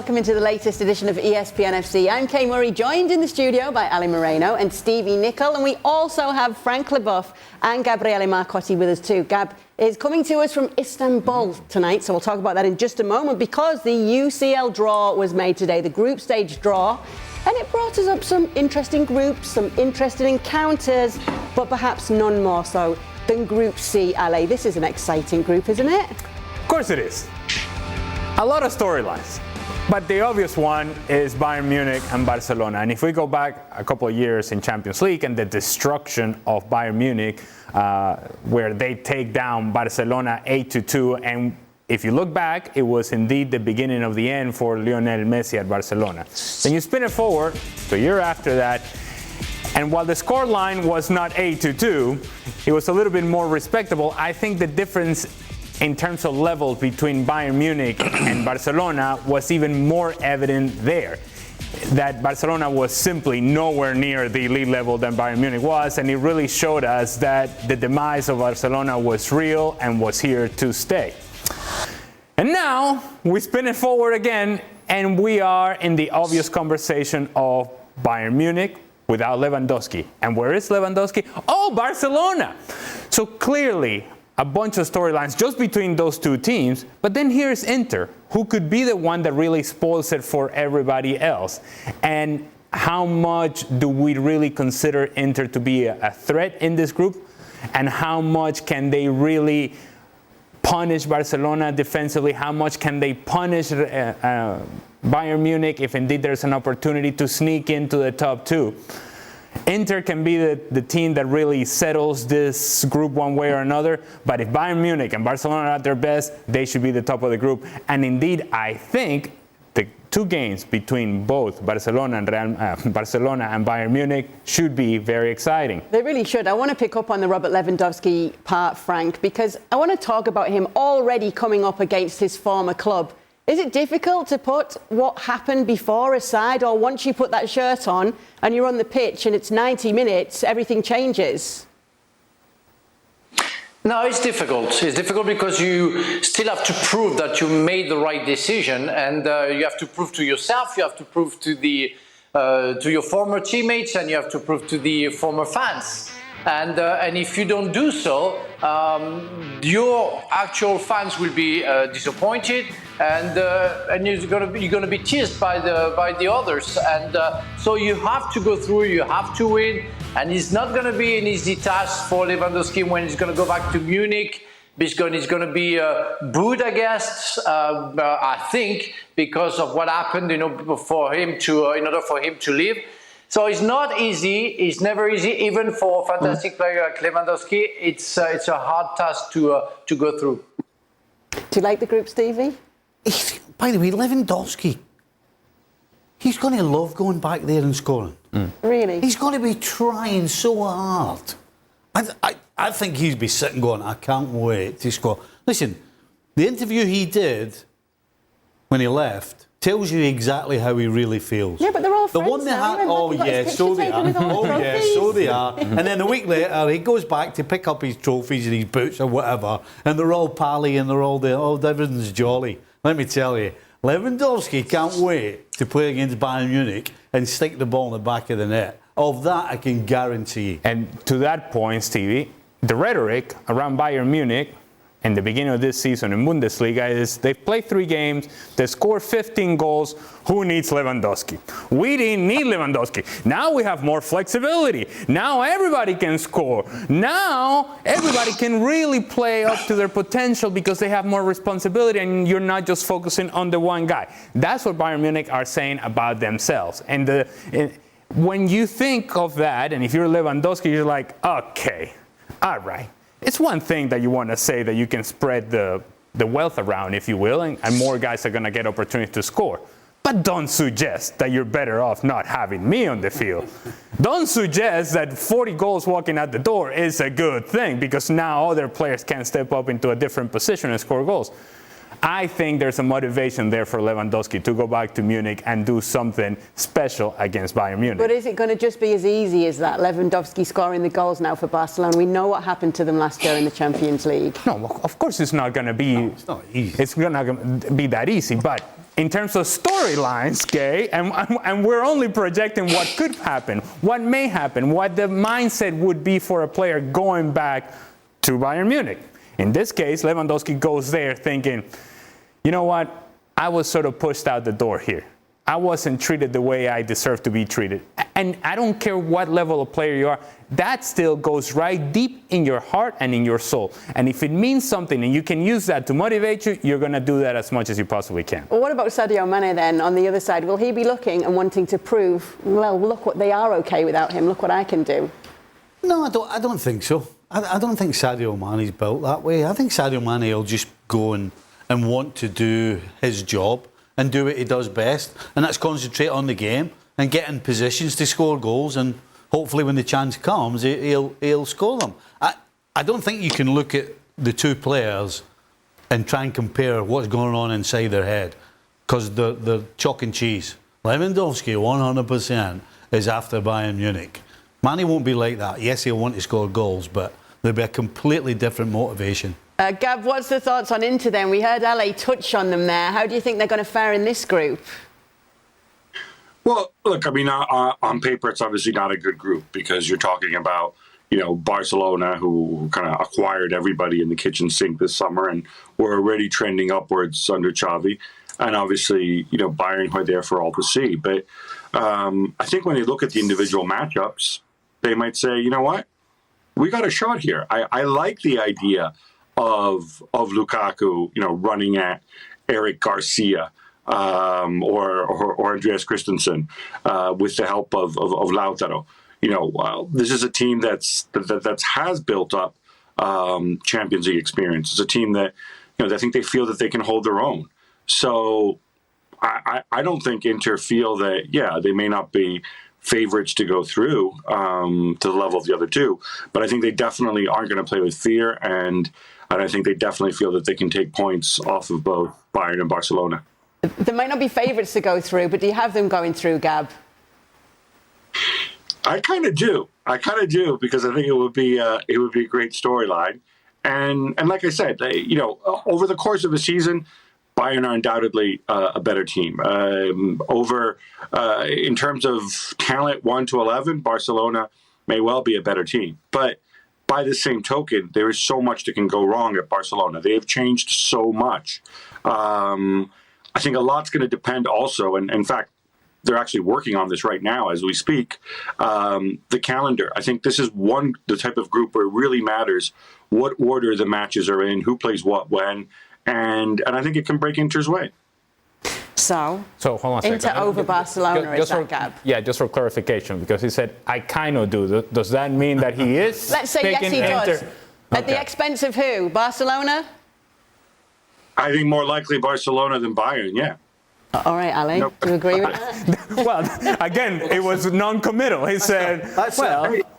welcome into the latest edition of ESPN FC. I'm Kay Murray, joined in the studio by Ali Moreno and Stevie Nicol, and we also have Frank Leboeuf and Gabriele Marcotti with us too. Gab is coming to us from Istanbul tonight, so we'll talk about that in just a moment, because the UCL draw was made today, the group stage draw, and it brought us up some interesting groups, some interesting encounters, but perhaps none more so than Group C, Ali. This is an exciting group, isn't it? Of course it is. A lot of storylines, but the obvious one is Bayern Munich and Barcelona. And if we go back a couple of years in Champions League and the destruction of Bayern Munich, where they take down Barcelona 8-2, and if you look back, it was indeed the beginning of the end for Lionel Messi at Barcelona. Then you spin it forward to a year after that, and while the scoreline was not 8-2, it was a little bit more respectable. I think the difference in terms of levels between Bayern Munich and Barcelona was even more evident there. That Barcelona was simply nowhere near the elite level that Bayern Munich was, and it really showed us that the demise of Barcelona was real and was here to stay. And now we spin it forward again, and we are in the obvious conversation of Bayern Munich without Lewandowski. And where is Lewandowski? Oh, Barcelona! So clearly, a bunch of storylines just between those two teams, but then here's Inter, who could be the one that really spoils it for everybody else. And how much do we really consider Inter to be a threat in this group? And how much can they really punish Barcelona defensively? How much can they punish Bayern Munich if indeed there's an opportunity to sneak into the top two? Inter can be the team that really settles this group one way or another, but if Bayern Munich and Barcelona are at their best, they should be the top of the group. And indeed, I think the two games between both Barcelona and Bayern Munich should be very exciting. They really should. I want to pick up on the Robert Lewandowski part, Frank, because I want to talk about him already coming up against his former club. Is it difficult to put what happened before aside, or once you put that shirt on and you're on the pitch and it's 90 minutes, everything changes? No, it's difficult. It's difficult because you still have to prove that you made the right decision, and you have to prove to yourself, you have to prove to your former teammates, and you have to prove to the former fans. And if you don't do so, your actual fans will be disappointed, and you're going to be teased by the others. And so you have to go through. You have to win, and it's not going to be an easy task for Lewandowski when he's going to go back to Munich. He's going to be booed, I guess. I think because of what happened, for him to in order for him to leave. So it's not easy. It's never easy, even for a fantastic player like Lewandowski. It's a hard task to go through. Do you like the group, Stevie? By the way, Lewandowski, he's going to love going back there and scoring. Really? He's going to be trying so hard. I think he'd be sitting going, I can't wait to score. Listen, the interview he did when he left tells you exactly how he really feels. Yeah, but they're all friends. The one they had, oh yeah, so they are. Oh yeah, so they are. And then a week later, he goes back to pick up his trophies and his boots or whatever, and they're all pally and they're all there. Oh, everything's jolly. Let me tell you, Lewandowski can't wait to play against Bayern Munich and stick the ball in the back of the net. Of that, I can guarantee. And to that point, Stevie, the rhetoric around Bayern Munich in the beginning of this season in Bundesliga is they've played 3 games, they scored 15 goals. Who needs Lewandowski? We didn't need Lewandowski. Now we have more flexibility. Now everybody can score. Now everybody can really play up to their potential because they have more responsibility and you're not just focusing on the one guy. That's what Bayern Munich are saying about themselves. And when you think of that, and if you're Lewandowski, you're like, okay, all right. It's one thing that you want to say that you can spread the wealth around, if you will, and more guys are going to get opportunities to score. But don't suggest that you're better off not having me on the field. Don't suggest that 40 goals walking out the door is a good thing because now other players can step up into a different position and score goals. I think there's a motivation there for Lewandowski to go back to Munich and do something special against Bayern Munich. But is it going to just be as easy as that? Lewandowski scoring the goals now for Barcelona. We know what happened to them last year in the Champions League. No, of course it's not going to be. No, it's not easy. It's not going to be that easy. But in terms of storylines, Gay, and we're only projecting what could happen, what may happen, what the mindset would be for a player going back to Bayern Munich. In this case, Lewandowski goes there thinking, you know what, I was sort of pushed out the door here. I wasn't treated the way I deserve to be treated. And I don't care what level of player you are, that still goes right deep in your heart and in your soul. And if it means something and you can use that to motivate you, you're going to do that as much as you possibly can. Well, what about Sadio Mane then on the other side? Will he be looking and wanting to prove, well, look what they are okay without him, look what I can do? No, I don't think so. I don't think Sadio Mane's built that way. I think Sadio Mane will just go and want to do his job and do what he does best, and that's concentrate on the game and get in positions to score goals, and hopefully when the chance comes, he'll score them. I don't think you can look at the two players and try and compare what's going on inside their head, because they're chalk and cheese. Lewandowski, 100%, is after Bayern Munich. Mane won't be like that. Yes, he'll want to score goals, but there'll be a completely different motivation. Gab, what's the thoughts on Inter then? We heard Ale touch on them there. How do you think they're going to fare in this group? Well, look, I mean, on paper, it's obviously not a good group because you're talking about, Barcelona, who kind of acquired everybody in the kitchen sink this summer and were already trending upwards under Xavi. And obviously, Bayern were there for all to see. But I think when they look at the individual matchups, they might say, you know what? We got a shot here. I like the idea of Lukaku, running at Eric Garcia or Andreas Christensen with the help of Lautaro. This is a team that has built up Champions League experience. It's a team that I think they feel that they can hold their own. So I don't think Inter feel that they may not be favorites to go through to the level of the other two, but I think they definitely aren't going to play with fear, and I think they definitely feel that they can take points off of both Bayern and Barcelona. They might not be favourites to go through, but do you have them going through, Gab? I kind of do. Because I think it would be a great storyline, and like I said, over the course of the season, Bayern are undoubtedly a better team. In terms of talent, 1 to 11, Barcelona may well be a better team, but by the same token, there is so much that can go wrong at Barcelona. They have changed so much. I think a lot's going to depend also, and in fact, they're actually working on this right now as we speak, the calendar. I think this is the type of group where it really matters what order the matches are in, who plays what when, and I think it can break Inter's way. So hold on a second. Inter over Barcelona, is that, Gab? Yeah, just for clarification, because he said, I kind of do. Does that mean that he is? Let's say yes, he does. At the expense of who? Barcelona? I think more likely Barcelona than Bayern, yeah. All right, Ali, Nope. do you agree with that? Well, again, it was non-committal. He said,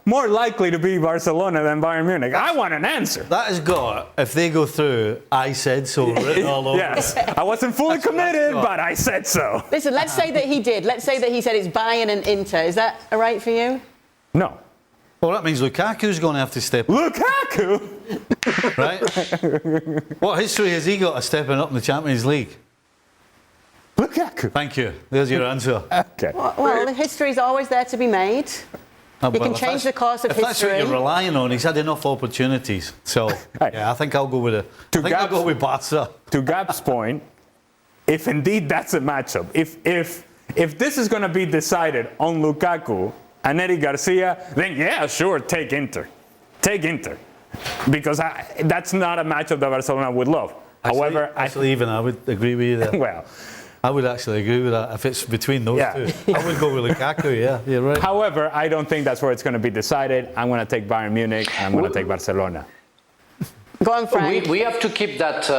more likely to be Barcelona than Bayern Munich. I want an answer. That has got, if they go through, I said so written all over. Yes, I wasn't fully committed, but I said so. Listen, let's say that he did. Let's say that he said it's Bayern and Inter. Is that all right for you? No. Well, that means Lukaku's going to have to step up. Lukaku? Right? What history has he got of stepping up in the Champions League? Lukaku. Thank you. There's your answer. Okay. Well, the history's always there to be made. You can change the course of history. If that's what you're relying on, he's had enough opportunities. So, I think I'll go with I'll go with Barca. To Gab's point, if indeed that's a matchup, if this is going to be decided on Lukaku and Eric Garcia, then yeah, sure, take Inter. Take Inter. Because that's not a matchup that Barcelona would love. However, even I would agree with you there. Well, I would actually agree with that. If it's between those two, I would go with Lukaku, you're right. However, I don't think that's where it's going to be decided. I'm going to take Bayern Munich, and I'm going to take Barcelona. Go on, Frank. We have to keep that.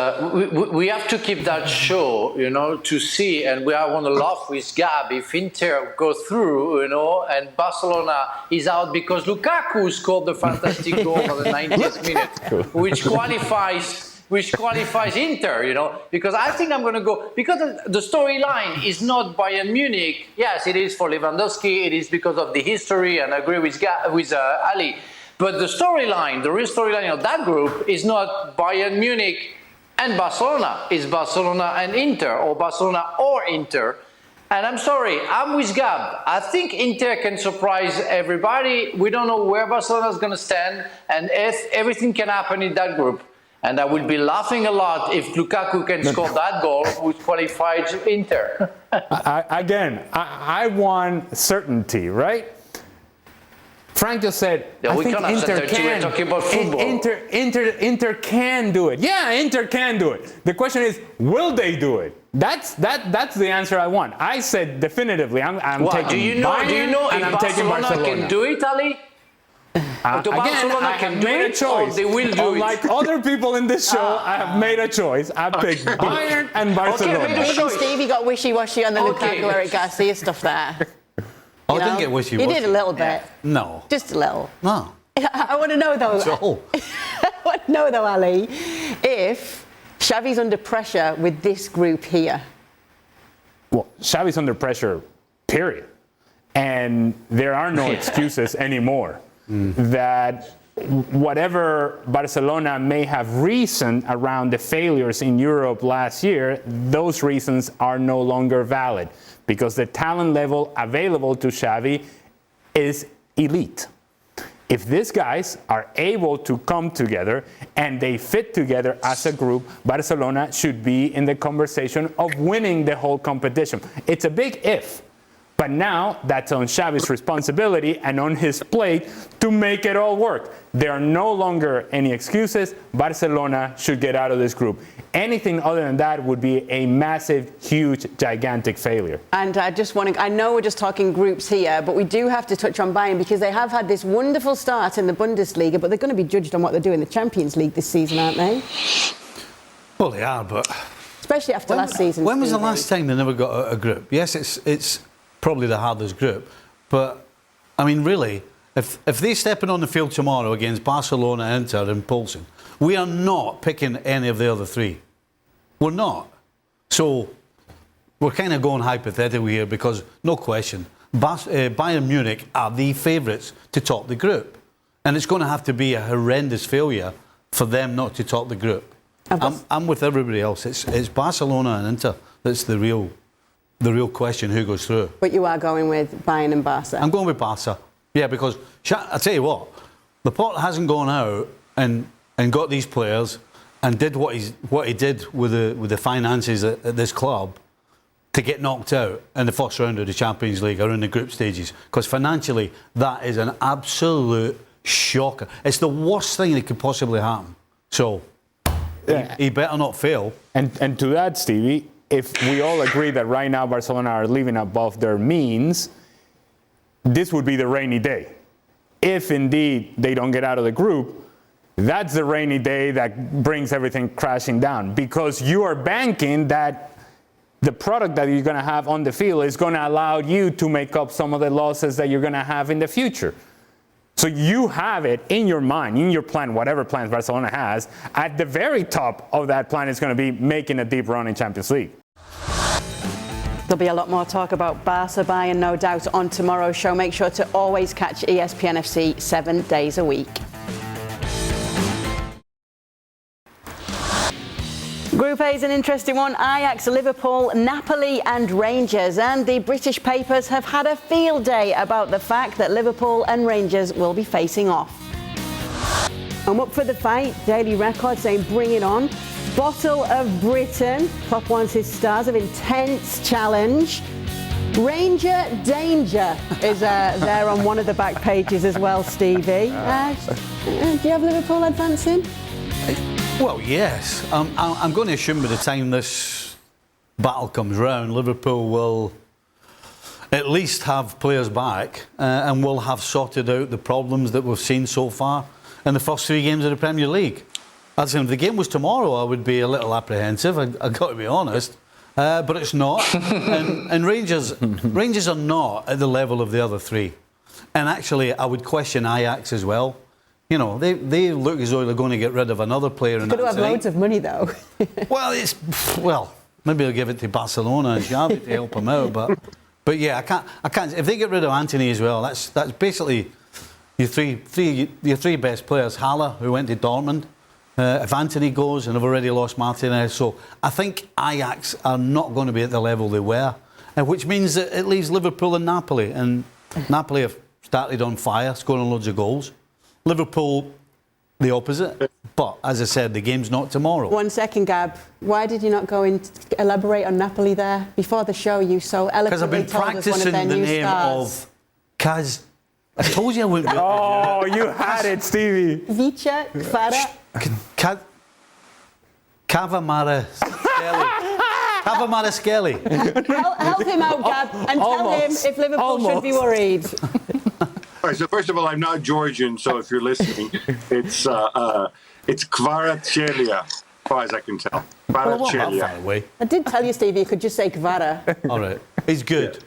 We have to keep that show, to see. And I want to laugh with Gab if Inter go through, and Barcelona is out because Lukaku scored the fantastic goal on the 90th minute, which qualifies Inter, because I think I'm going to go, because the storyline is not Bayern Munich. Yes, it is for Lewandowski. It is because of the history, and I agree with Ali. But the real storyline of that group is not Bayern Munich and Barcelona. It's Barcelona and Inter, or Barcelona or Inter. And I'm sorry, I'm with Gab. I think Inter can surprise everybody. We don't know where Barcelona is going to stand, and everything can happen in that group. And I will be laughing a lot if Lukaku can score that goal, which qualifies Inter. I want certainty, right? Frank just said, Yeah, I we think can't have Inter certainty. We're talking about football. Inter can do it. Yeah, Inter can do it. The question is, will they do it? That's the answer I want. I said definitively, I'm taking Bayern and I'm taking Barcelona. Can do it, Ali? I have made a choice. They will do Unlike other people in this show, I have made a choice. I picked Bayern and Barcelona. Even Stevie got wishy-washy on the Lukaku Eric Garcia stuff there. I didn't get wishy-washy. He did a little bit. No. Just a little. No. I want to know though. I want to know though, Ali, if Xavi's under pressure with this group here. Well, Xavi's under pressure, period. And there are no excuses anymore. That whatever Barcelona may have reasoned around the failures in Europe last year, those reasons are no longer valid because the talent level available to Xavi is elite. If these guys are able to come together and they fit together as a group, Barcelona should be in the conversation of winning the whole competition. It's a big if. But now that's on Xavi's responsibility and on his plate to make it all work. There are no longer any excuses. Barcelona should get out of this group. Anything other than that would be a massive, huge, gigantic failure. And I know we're just talking groups here, but we do have to touch on Bayern because they have had this wonderful start in the Bundesliga, but they're going to be judged on what they do in the Champions League this season, aren't they? Well, they are, but... Especially after last season. When was the last time they never got a group? Yes, it's probably the hardest group. But, I mean, really, if they're stepping on the field tomorrow against Barcelona, Inter and Plzen, we are not picking any of the other three. We're not. So, we're kind of going hypothetical here because, no question, Bayern Munich are the favourites to top the group. And it's going to have to be a horrendous failure for them not to top the group. I'm with everybody else. It's Barcelona and Inter that's the real question, who goes through. But you are going with Bayern and Barca? I'm going with Barca. Yeah, because I tell you what, Laporte hasn't gone out and got these players and did what he did with the finances at this club to get knocked out in the first round of the Champions League or in the group stages. Because financially, that is an absolute shocker. It's the worst thing that could possibly happen. So, he better not fail. And to that, Stevie, if we all agree that right now Barcelona are living above their means, this would be the rainy day. If indeed they don't get out of the group, that's the rainy day that brings everything crashing down because you are banking that the product that you're going to have on the field is going to allow you to make up some of the losses that you're going to have in the future. So you have it in your mind, in your plan, whatever plans Barcelona has, at the very top of that plan is going to be making a deep run in Champions League. There'll be a lot more talk about Barca Bayern, no doubt, on tomorrow's show. Make sure to always catch ESPN FC 7 days a week. Group A is an interesting one. Ajax, Liverpool, Napoli and Rangers. And the British papers have had a field day about the fact that Liverpool and Rangers will be facing off. I'm up for the fight. Daily Record saying bring it on. Bottle of Britain. Klopp wants his stars of intense challenge. Ranger Danger is there on one of the back pages as well, Stevie. Do you have Liverpool advancing? Well, yes. I'm going to assume by the time this battle comes round, Liverpool will at least have players back and will have sorted out the problems that we've seen so far in the first 3 games of the Premier League. As in, if the game was tomorrow, I would be a little apprehensive, I've got to be honest. But it's not. and Rangers are not at the level of the other 3. And actually, I would question Ajax as well. You know, they look as though they're going to get rid of another player. They're going to have loads of money, though. well, maybe they'll give it to Barcelona and Xavi to help them out. But yeah, I can't. If they get rid of Antony as well, that's basically your three best players. Haller, who went to Dortmund, if Anthony goes, and they've already lost Martinez. So I think Ajax are not going to be at the level they were, which means that it leaves Liverpool and Napoli. And Napoli have started on fire, scoring loads of goals. Liverpool, the opposite. But as I said, the game's not tomorrow. 1 second, Gab. Why did you not go and elaborate on Napoli there? Before the show, you so eloquently told us one of their new stars. Kaz. I told you I wouldn't be. Oh, you had it, Stevie. Vicha Kvara. Cavamaraskelli. Help him out, Gab, and tell him if Liverpool should be worried. All right, so first of all, I'm not Georgian, so if you're listening, it's Kvaratskhelia, as far as I can tell. Kvaratskhelia. I did tell you, Stevie, you could just say Kvara. All right, he's good.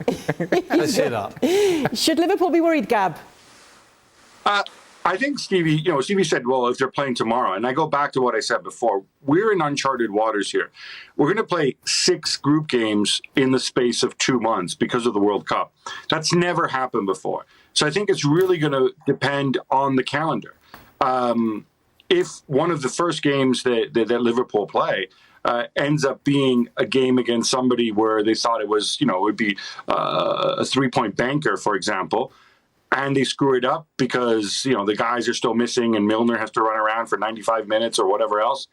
Let's say that. Should Liverpool be worried, Gab? I think Stevie said, well, if they're playing tomorrow, and I go back to what I said before, we're in uncharted waters here. We're going to play 6 group games in the space of 2 months because of the World Cup. That's never happened before. So I think it's really going to depend on the calendar. If one of the first games that Liverpool play ends up being a game against somebody where they thought it was, it would be a 3-point banker, for example, and they screw it up because, the guys are still missing and Milner has to run around for 95 minutes or whatever else,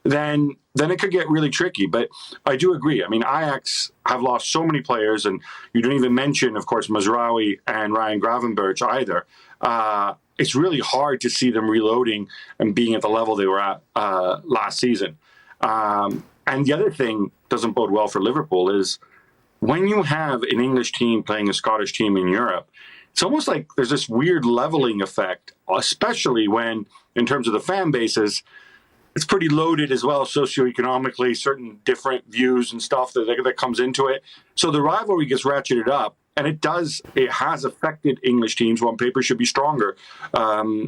then it could get really tricky. But I do agree. I mean, Ajax have lost so many players, and you didn't even mention, of course, Mazraoui and Ryan Gravenberch either. It's really hard to see them reloading and being at the level they were at last season. And the other thing doesn't bode well for Liverpool is when you have an English team playing a Scottish team in Europe, it's almost like there's this weird leveling effect, especially when, in terms of the fan bases, it's pretty loaded as well socioeconomically, certain different views and stuff that comes into it. So the rivalry gets ratcheted up, and it has affected English teams who on paper should be stronger.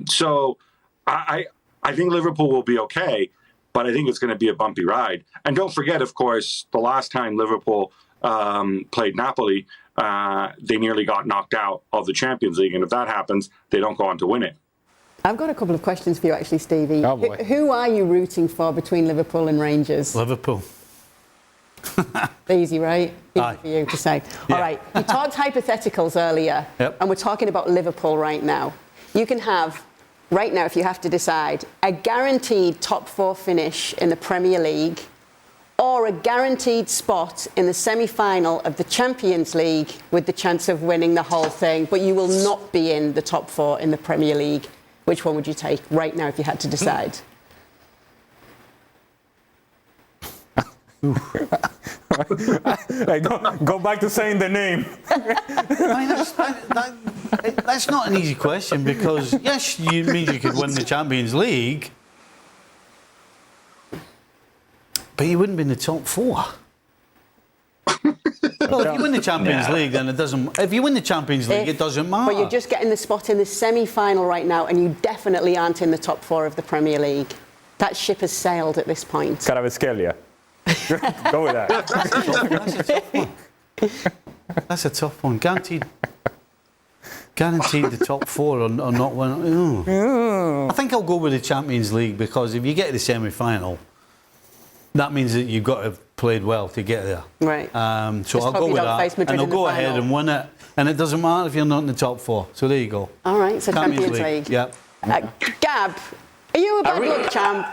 So I think Liverpool will be okay, but I think it's going to be a bumpy ride. And don't forget, of course, the last time Liverpool played Napoli, they nearly got knocked out of the Champions League. And if that happens, they don't go on to win it. I've got a couple of questions for you, actually, Stevie. Oh, boy. Who are you rooting for between Liverpool and Rangers? Liverpool. Easy, right? Easy Aye. for you to say. Yeah. All right. You talked hypotheticals earlier, Yep. and we're talking about Liverpool right now. You can have, right now, if you have to decide, a guaranteed top 4 finish in the Premier League or a guaranteed spot in the semi-final of the Champions League with the chance of winning the whole thing, but you will not be in the top 4 in the Premier League. Which one would you take right now if you had to decide? Go back to saying the name. I mean, that's not an easy question because, yes, it means you could win the Champions League, but you wouldn't be in the top 4. Well, if you win the Champions League, then it doesn't. If you win the Champions League, it doesn't matter. But you're just getting the spot in the semi-final right now, and you definitely aren't in the top 4 of the Premier League. That ship has sailed at this point. Kvaratskhelia. Go with that. That's a tough one. That's a tough one. Guaranteed the top 4 or not win. I think I'll go with the Champions League because if you get to the semi-final, that means that you've got to have played well to get there. Right. So I'll go with that, and I'll go ahead and win it. And it doesn't matter if you're not in the top 4. So there you go. All right, so Champions League. Yep. Gab, are you a bad luck champ?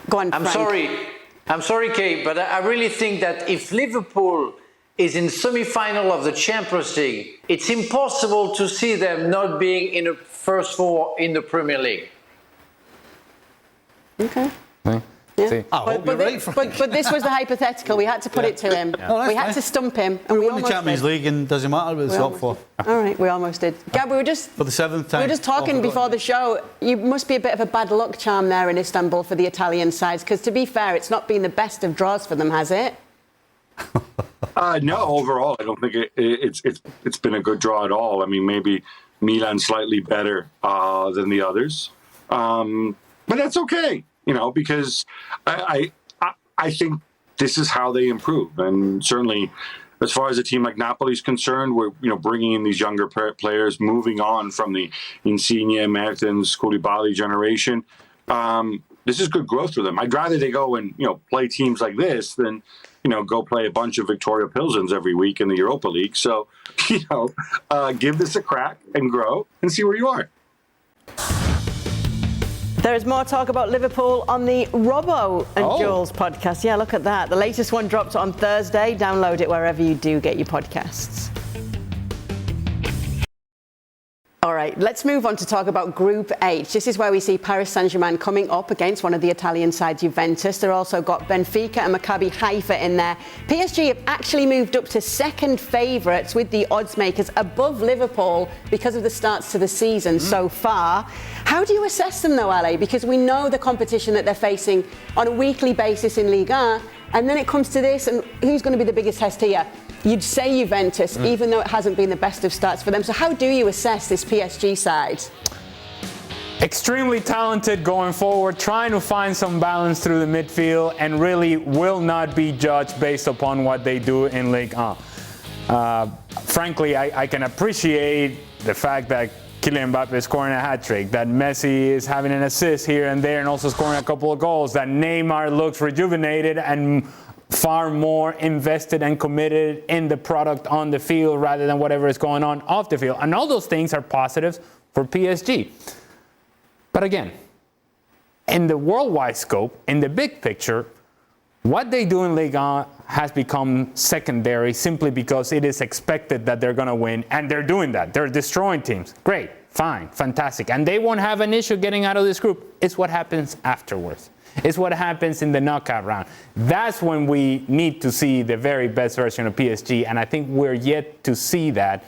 Go on, Frank. I'm sorry, Kate, but I really think that if Liverpool is in semi-final of the Champions League, it's impossible to see them not being in the first 4 in the Premier League. Okay. See. But this was the hypothetical. We had to put it to him. Yeah. We had to stump him. And We won the Champions League and it doesn't matter if it's top 4. All right, we almost did. Gab, we were just... For the 7th time. We were just talking before the show. You must be a bit of a bad luck charm there in Istanbul for the Italian sides, because to be fair, it's not been the best of draws for them, has it? No, overall, I don't think it's been a good draw at all. I mean, maybe Milan slightly better than the others, but that's okay, because I think this is how they improve, and certainly. As far as a team like Napoli is concerned, we're bringing in these younger players, moving on from the Insigne, Mertens, Koulibaly generation. this is good growth for them. I'd rather they go and, play teams like this than, go play a bunch of Viktoria Plzens every week in the Europa League. So, give this a crack and grow and see where you are. There is more talk about Liverpool on the Robbo and Jules podcast. Yeah, look at that. The latest one dropped on Thursday. Download it wherever you do get your podcasts. All right, let's move on to talk about Group H. This is where we see Paris Saint-Germain coming up against one of the Italian sides, Juventus. They've also got Benfica and Maccabi Haifa in there. PSG have actually moved up to second favourites with the odds makers above Liverpool because of the starts to the season so far. How do you assess them though, Ale? Because we know the competition that they're facing on a weekly basis in Ligue 1, and then it comes to this, and who's going to be the biggest test here? You'd say Juventus, even though it hasn't been the best of starts for them. So how do you assess this PSG side? Extremely talented going forward, trying to find some balance through the midfield, and really will not be judged based upon what they do in Ligue 1. Frankly, I can appreciate the fact that Kylian Mbappe is scoring a hat-trick, that Messi is having an assist here and there and also scoring a couple of goals, that Neymar looks rejuvenated and far more invested and committed in the product on the field rather than whatever is going on off the field. And all those things are positives for PSG. But again, in the worldwide scope, in the big picture, what they do in Ligue 1 has become secondary simply because it is expected that they're going to win, and they're doing that. They're destroying teams. Great, fine, fantastic. And they won't have an issue getting out of this group. It's what happens afterwards. It's what happens in the knockout round. That's when we need to see the very best version of PSG, and I think we're yet to see that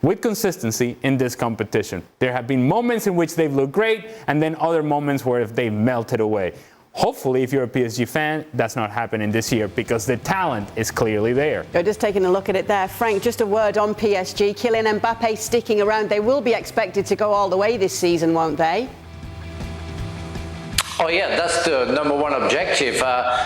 with consistency in this competition. There have been moments in which they've looked great, and then other moments where they've melted away. Hopefully, if you're a PSG fan, that's not happening this year because the talent is clearly there. You're just taking a look at it there. Frank, just a word on PSG. Kylian Mbappe sticking around. They will be expected to go all the way this season, won't they? Oh yeah, that's the number one objective.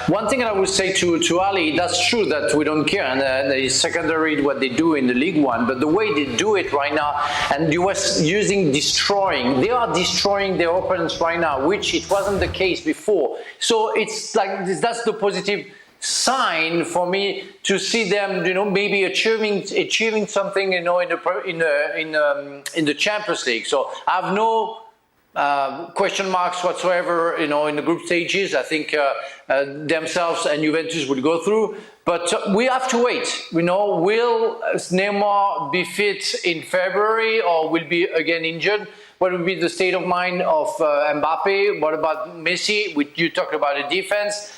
One thing I would say to Ali, that's true that we don't care, and it's secondary what they do in the League One, but the way they do it right now, and you was using destroying, they are destroying their opponents right now, which it wasn't the case before. So it's like that's the positive sign for me to see them, maybe achieving something, in the Champions League. So I have no question marks whatsoever, in the group stages. I think themselves and Juventus will go through, but we have to wait. Will Neymar be fit in February or will be again injured? What will be the state of mind of Mbappe? What about Messi? You talked about the defense,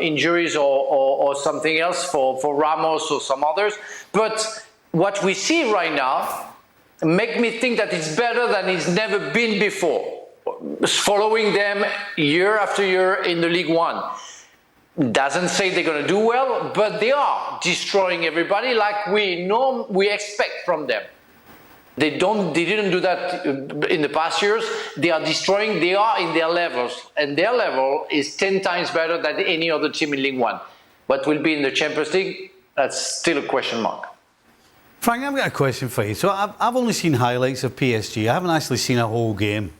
injuries or something else for Ramos or some others. But what we see right now make me think that it's better than it's never been before. Following them year after year in the League One. Doesn't say they're going to do well, but they are destroying everybody like we expect from them. They didn't do that in the past years. They are destroying, they are in their levels, and their level is 10 times better than any other team in League One. What will be in the Champions League, that's still a question mark. Frank, I've got a question for you. So I've only seen highlights of PSG. I haven't actually seen a whole game.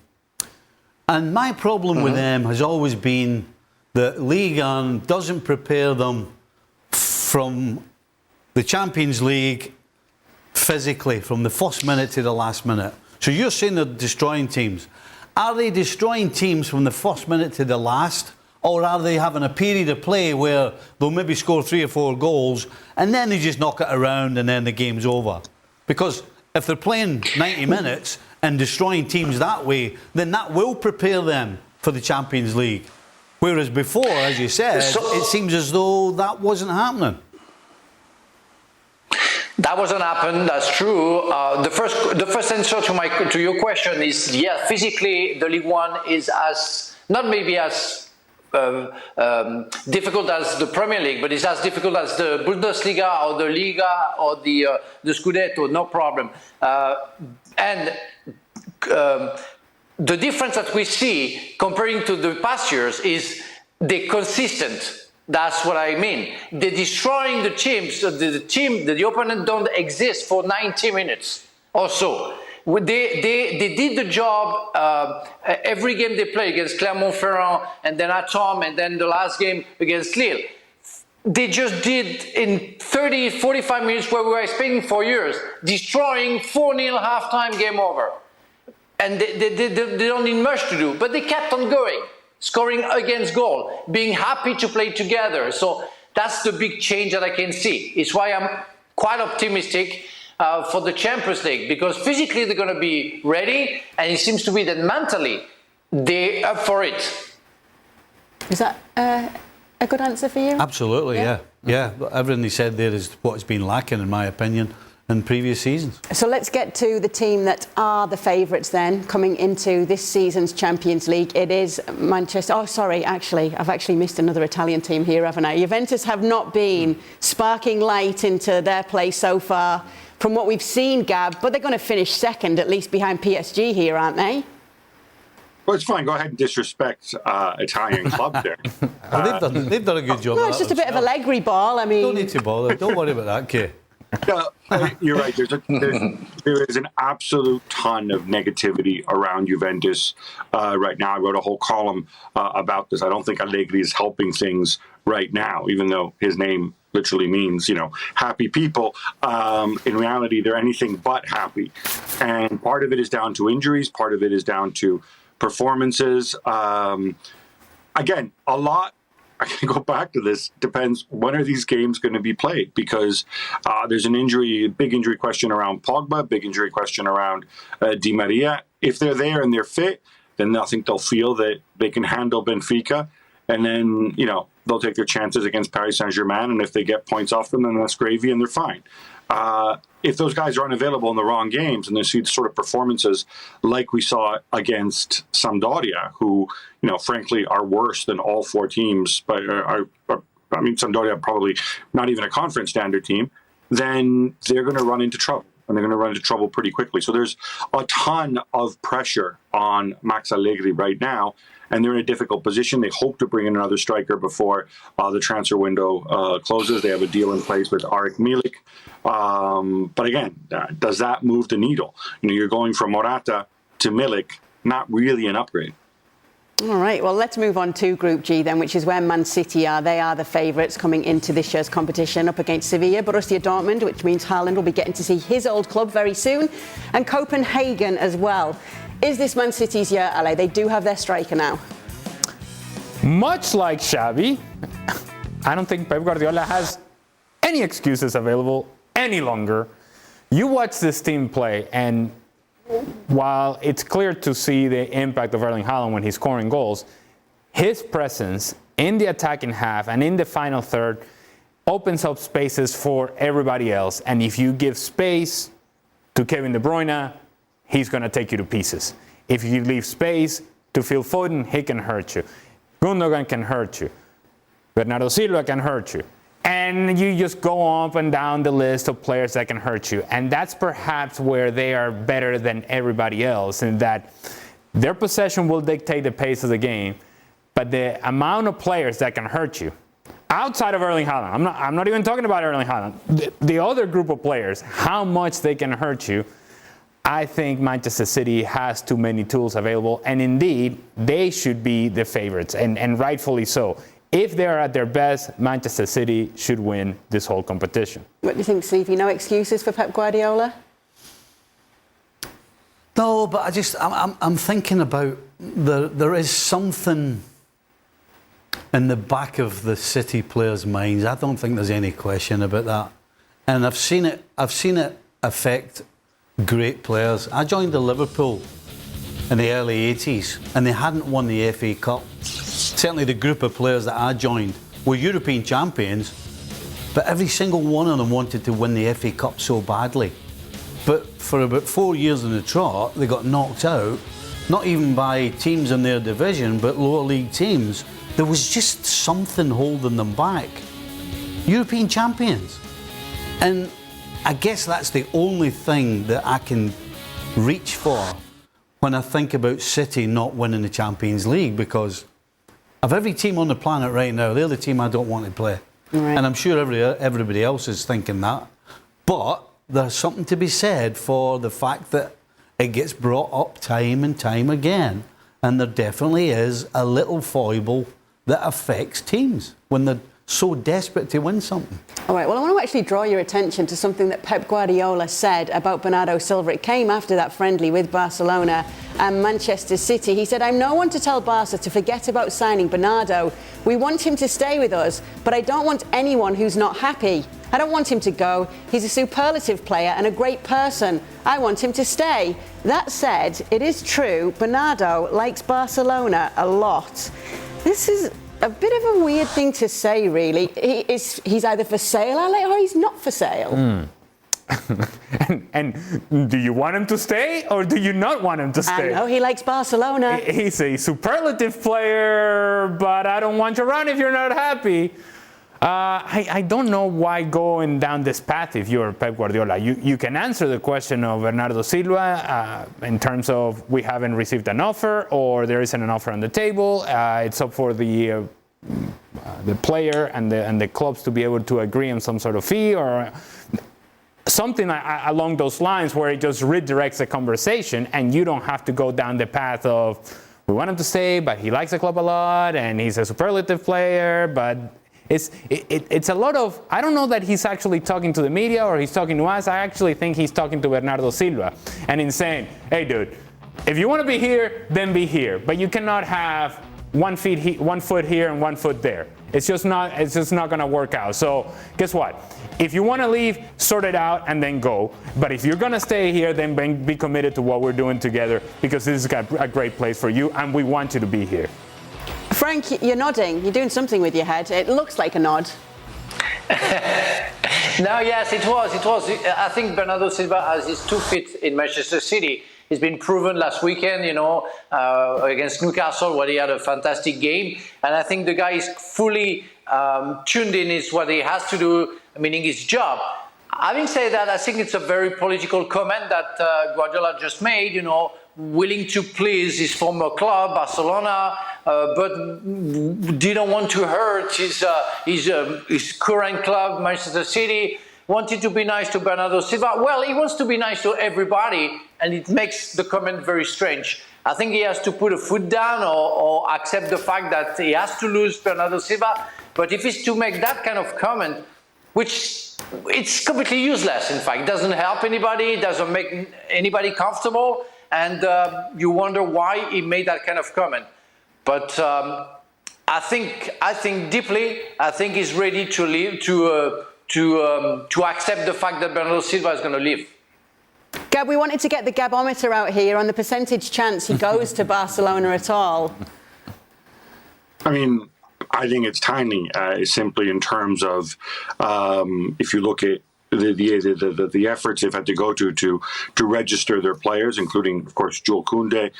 And my problem with them has always been that Ligue 1 doesn't prepare them from the Champions League physically, from the first minute to the last minute. So you're saying they're destroying teams. Are they destroying teams from the first minute to the last? Or are they having a period of play where they'll maybe score 3 or 4 goals and then they just knock it around and then the game's over? Because if they're playing 90 minutes and destroying teams that way, then that will prepare them for the Champions League. Whereas before, as you said, it seems as though that wasn't happening. That wasn't happen. That's true. The first answer to your question is physically the League One is not maybe as difficult as the Premier League, but it's as difficult as the Bundesliga or the Liga or the Scudetto, no problem. The difference that we see comparing to the past years is they're consistent. That's what I mean. They're destroying the teams. The opponent don't exist for 90 minutes or so. They did the job every game they played against Clermont-Ferrand and then at home and then the last game against Lille. They just did in 30, 45 minutes what we were expecting for years, destroying 4-0 halftime, game over. And they don't need much to do, but they kept on going, scoring against goal, being happy to play together. So that's the big change that I can see. It's why I'm quite optimistic for the Champions League, because physically they're going to be ready, and it seems to be that mentally they're up for it. Is that a good answer for you? Absolutely, yeah. Everything he said there is what's been lacking, in my opinion, in previous seasons. So let's get to the team that are the favourites then, coming into this season's Champions League. It is Manchester. Oh, sorry, I've actually missed another Italian team here, haven't I? Juventus have not been sparking light into their play so far from what we've seen, Gab, but they're going to finish second, at least behind PSG here, aren't they? Well, it's fine. Go ahead and disrespect Italian club there. Well, they've done a good job. No, it's just a bit of a Legri ball. I mean, Don't need to bother. Don't worry about that, Kay. You're right. There is an absolute ton of negativity around Juventus right now. I wrote a whole column about this. I don't think Allegri is helping things right now, even though his name literally means, happy people. In reality, they're anything but happy. And part of it is down to injuries. Part of it is down to performances. Again, a lot. I can go back to this. Depends, when are these games going to be played? Because there's an big injury question around Pogba, big injury question around Di Maria. If they're there and they're fit, then I think they'll feel that they can handle Benfica. And then, they'll take their chances against Paris Saint-Germain. And if they get points off them, then that's gravy and they're fine. If those guys are unavailable in the wrong games and they see the sort of performances like we saw against Sampdoria, who, frankly, are worse than all four teams, but Sampdoria are probably not even a conference standard team, then they're going to run into trouble. And they're going to run into trouble pretty quickly. So there's a ton of pressure on Max Allegri right now, and they're in a difficult position. They hope to bring in another striker before the transfer window closes. They have a deal in place with Arik Milik. But again, does that move the needle? You're going from Morata to Milik, not really an upgrade. all right, well, let's move on to Group G then, which is where Man City are. They are the favourites coming into this year's competition, up against Sevilla, Borussia Dortmund, which means Haaland will be getting to see his old club very soon, and Copenhagen as well. Is this Man City's year, Ale? They do have their striker now. Much like Xavi, I don't think Pep Guardiola has any excuses available any longer. You watch this team play, and while it's clear to see the impact of Erling Haaland when he's scoring goals, his presence in the attacking half and in the final third opens up spaces for everybody else. And if you give space to Kevin De Bruyne, he's going to take you to pieces. If you leave space to Phil Foden, he can hurt you. Gundogan can hurt you. Bernardo Silva can hurt you. And you just go up and down the list of players that can hurt you. And that's perhaps where they are better than everybody else, in that their possession will dictate the pace of the game, but the amount of players that can hurt you, outside of Erling Haaland, I'm not even talking about Erling Haaland, the other group of players, how much they can hurt you, I think Manchester City has too many tools available, and indeed, they should be the favorites, and rightfully so. If they're at their best, Manchester City should win this whole competition. What do you think, Stevie? No excuses for Pep Guardiola? No, but I'm thinking about there is something in the back of the City players' minds. I don't think there's any question about that. And I've seen it affect great players. I joined the Liverpool in the early 80s, and they hadn't won the FA Cup. Certainly the group of players that I joined were European champions, but every single one of them wanted to win the FA Cup so badly. But for about 4 years in the trot, they got knocked out, not even by teams in their division, but lower league teams. There was just something holding them back. European champions. And I guess that's the only thing that I can reach for when I think about City not winning the Champions League, because of every team on the planet right now, they're the team I don't want to play. Right. And I'm sure everybody else is thinking that. But there's something to be said for the fact that it gets brought up time and time again. And there definitely is a little foible that affects teams when they're so desperate to win something. All right, well, I want to actually draw your attention to something that Pep Guardiola said about Bernardo Silva. It came after that friendly with Barcelona and Manchester City. He said, "I'm no one to tell Barca to forget about signing Bernardo. We want him to stay with us, but I don't want anyone who's not happy. I don't want him to go. He's a superlative player and a great person. I want him to stay." That said, it is true, Bernardo likes Barcelona a lot. This is a bit of a weird thing to say, really. He's either for sale, Ale, or he's not for sale. And do you want him to stay or do you not want him to stay? I know he likes Barcelona. He's a superlative player, but I don't want you around if you're not happy. I don't know why going down this path if you're Pep Guardiola. You can answer the question of Bernardo Silva in terms of we haven't received an offer or there isn't an offer on the table. It's up for the player and the clubs to be able to agree on some sort of fee or something along those lines where it just redirects the conversation and you don't have to go down the path of we want him to stay, but he likes the club a lot and he's a superlative player, but it's a lot of, I don't know that he's actually talking to the media or he's talking to us. I actually think he's talking to Bernardo Silva and in saying, hey dude, if you want to be here, then be here. But you cannot have 1 foot here and 1 foot there. It's just not going to work out. So guess what? If you want to leave, sort it out and then go. But if you're going to stay here, then be committed to what we're doing together because this is a great place for you and we want you to be here. Frank, you're nodding. You're doing something with your head. It looks like a nod. No, yes, it was. I think Bernardo Silva has his 2 feet in Manchester City. It's been proven last weekend, against Newcastle, where he had a fantastic game. And I think the guy is fully tuned in is what he has to do, meaning his job. Having said that, I think it's a very political comment that Guardiola just made, willing to please his former club, Barcelona, but didn't want to hurt his current club, Manchester City, wanted to be nice to Bernardo Silva. Well, he wants to be nice to everybody, and it makes the comment very strange. I think he has to put a foot down or accept the fact that he has to lose Bernardo Silva. But if he's to make that kind of comment, which it's completely useless, in fact, it doesn't help anybody, it doesn't make anybody comfortable, and you wonder why he made that kind of comment. But I think deeply, I think he's ready to leave, to accept the fact that Bernardo Silva is going to leave. Gab, we wanted to get the Gabometer out here on the percentage chance he goes to Barcelona at all. I mean, I think it's tiny, simply in terms of if you look at the efforts they've had to go to register their players, including, of course, Jules Koundé,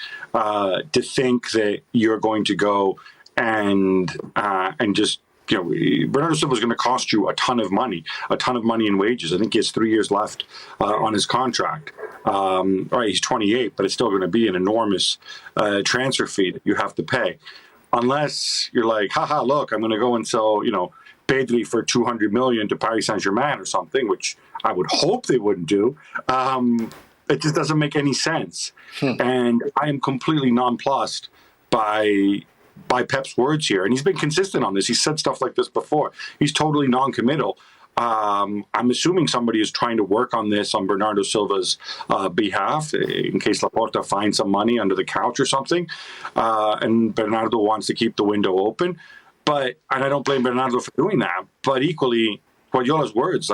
to think that you're going to go and just, Bernardo Silva is going to cost you a ton of money in wages. I think he has 3 years left on his contract. Right, he's 28, but it's still going to be an enormous transfer fee that you have to pay. Unless you're like, haha, look, I'm going to go and sell, Pedri for 200 million to Paris Saint-Germain or something, which I would hope they wouldn't do. It just doesn't make any sense. And I am completely nonplussed by Pep's words here. And he's been consistent on this. He's said stuff like this before. He's totally non-committal. I'm assuming somebody is trying to work on this on Bernardo Silva's behalf in case Laporta finds some money under the couch or something. And Bernardo wants to keep the window open. And I don't blame Bernardo for doing that. But equally, Guardiola's words,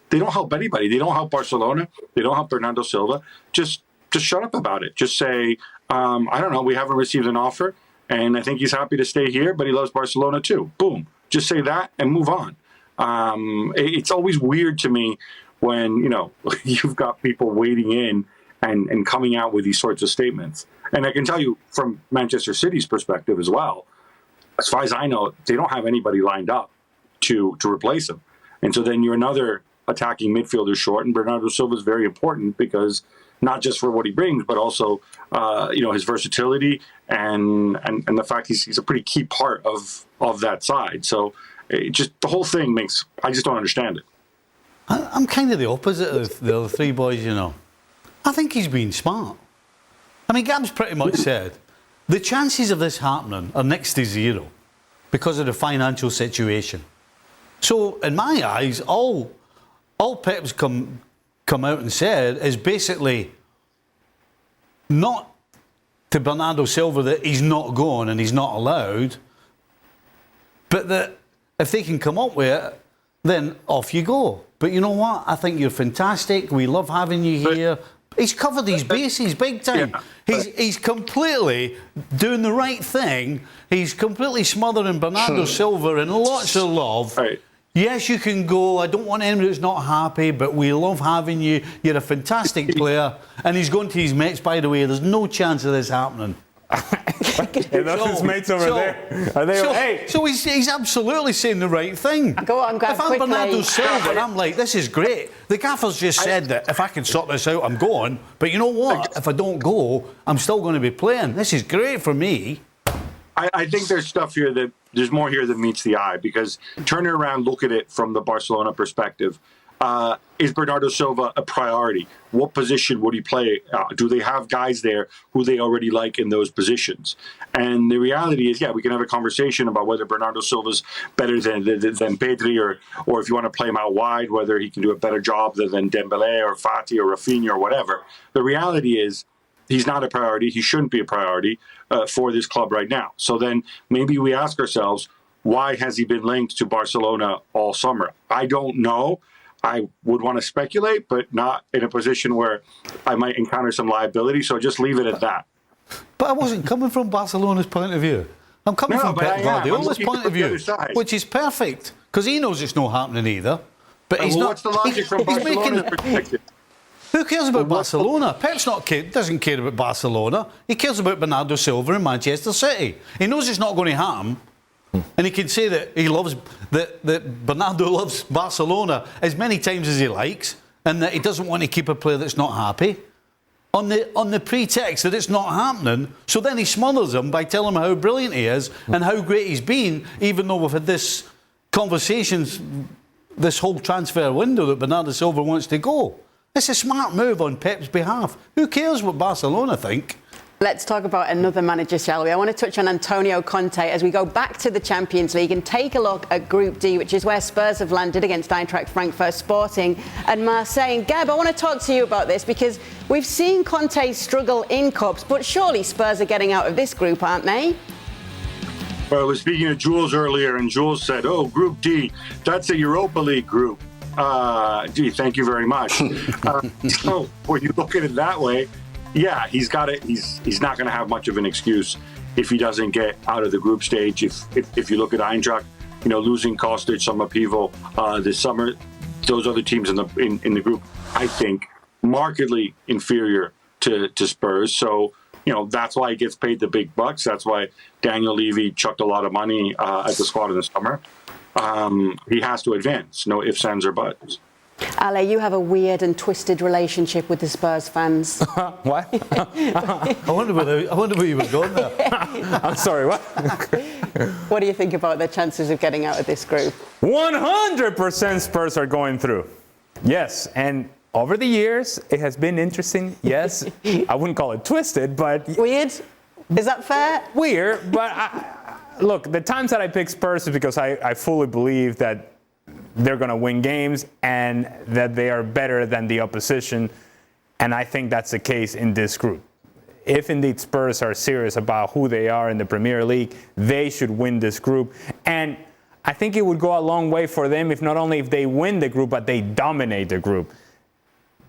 they don't help anybody. They don't help Barcelona. They don't help Bernardo Silva. Just shut up about it. Just say, I don't know, we haven't received an offer. And I think he's happy to stay here, but he loves Barcelona too. Boom. Just say that and move on. It's always weird to me when, you've got people wading in and coming out with these sorts of statements. And I can tell you from Manchester City's perspective as well, as far as I know, they don't have anybody lined up to replace him. And so then you're another attacking midfielder short, and Bernardo Silva is very important because not just for what he brings, but also, his versatility and the fact he's a pretty key part of that side. So the whole thing I just don't understand it. I'm kind of the opposite of the other three boys, I think he's been smart. I mean, Gab's pretty much said the chances of this happening are next to zero because of the financial situation. So, in my eyes, all Pep's come out and said is basically not to Bernardo Silva that he's not going and he's not allowed, but that if they can come up with it, then off you go. But you know what? I think you're fantastic. We love having you here. He's covered these bases big time. Yeah, he's completely doing the right thing. He's completely smothering Bernardo Silva in lots of love. Right. Yes, you can go. I don't want anyone who's not happy, but we love having you. You're a fantastic player. And he's going to his mates, by the way. There's no chance of this happening. And those his mates over there. Are they? Hey. So he's absolutely saying the right thing. Go on, Gav, if I'm quickly. Bernardo Silva, I'm like, this is great. The gaffer's just said that if I can sort this out, I'm going. But you know what? If I don't go, I'm still going to be playing. This is great for me. I think there's stuff here that there's more here that meets the eye, because turn it around, look at it from the Barcelona perspective. Is Bernardo Silva a priority? What position would he play? Do they have guys there who they already like in those positions? And the reality is, yeah, we can have a conversation about whether Bernardo Silva's better than Pedri, or if you want to play him out wide, whether he can do a better job than Dembélé or Fati or Rafinha or whatever. The reality is, he's not a priority. He shouldn't be a priority for this club right now. So then maybe we ask ourselves, why has he been linked to Barcelona all summer? I don't know. I would want to speculate, but not in a position where I might encounter some liability. So just leave it at that. But I wasn't coming from Barcelona's point of view. I'm coming from Pep Guardiola's point of view, which is perfect, because he knows it's not happening either. But he's not. What's the logic from Barcelona's perspective? Who cares about Barcelona? Pep's doesn't care about Barcelona. He cares about Bernardo Silva in Manchester City. He knows it's not going to happen. And he can say that he loves that Bernardo loves Barcelona as many times as he likes, and that he doesn't want to keep a player that's not happy on the pretext that it's not happening. So then he smothers him by telling him how brilliant he is and how great he's been, even though we've had this conversations, this whole transfer window that Bernardo Silva wants to go. It's a smart move on Pep's behalf. Who cares what Barcelona think? Let's talk about another manager, shall we? I want to touch on Antonio Conte as we go back to the Champions League and take a look at Group D, which is where Spurs have landed against Eintracht Frankfurt, Sporting and Marseille. And Gab, I want to talk to you about this because we've seen Conte struggle in cups, but surely Spurs are getting out of this group, aren't they? Well, I was speaking to Jules earlier, and Jules said, "Oh, Group D, that's a Europa League group." Gee, thank you very much. So when you look at it that way, yeah, he's got it. He's not going to have much of an excuse if he doesn't get out of the group stage. If you look at Eintracht, losing Kostic, some upheaval this summer, those other teams in the group, I think, markedly inferior to Spurs. So that's why he gets paid the big bucks. That's why Daniel Levy chucked a lot of money at the squad in the summer. He has to advance. No ifs, ands, or buts. Ale, you have a weird and twisted relationship with the Spurs fans. What? I wonder where you were going there. I'm sorry, what? What do you think about their chances of getting out of this group? 100% Spurs are going through. Yes, and over the years, it has been interesting. Yes, I wouldn't call it twisted, but... Weird? Is that fair? Weird, but look, the times that I pick Spurs is because I fully believe that they're going to win games and that they are better than the opposition. And I think that's the case in this group. If indeed Spurs are serious about who they are in the Premier League, they should win this group. And I think it would go a long way for them if not only if they win the group, but they dominate the group.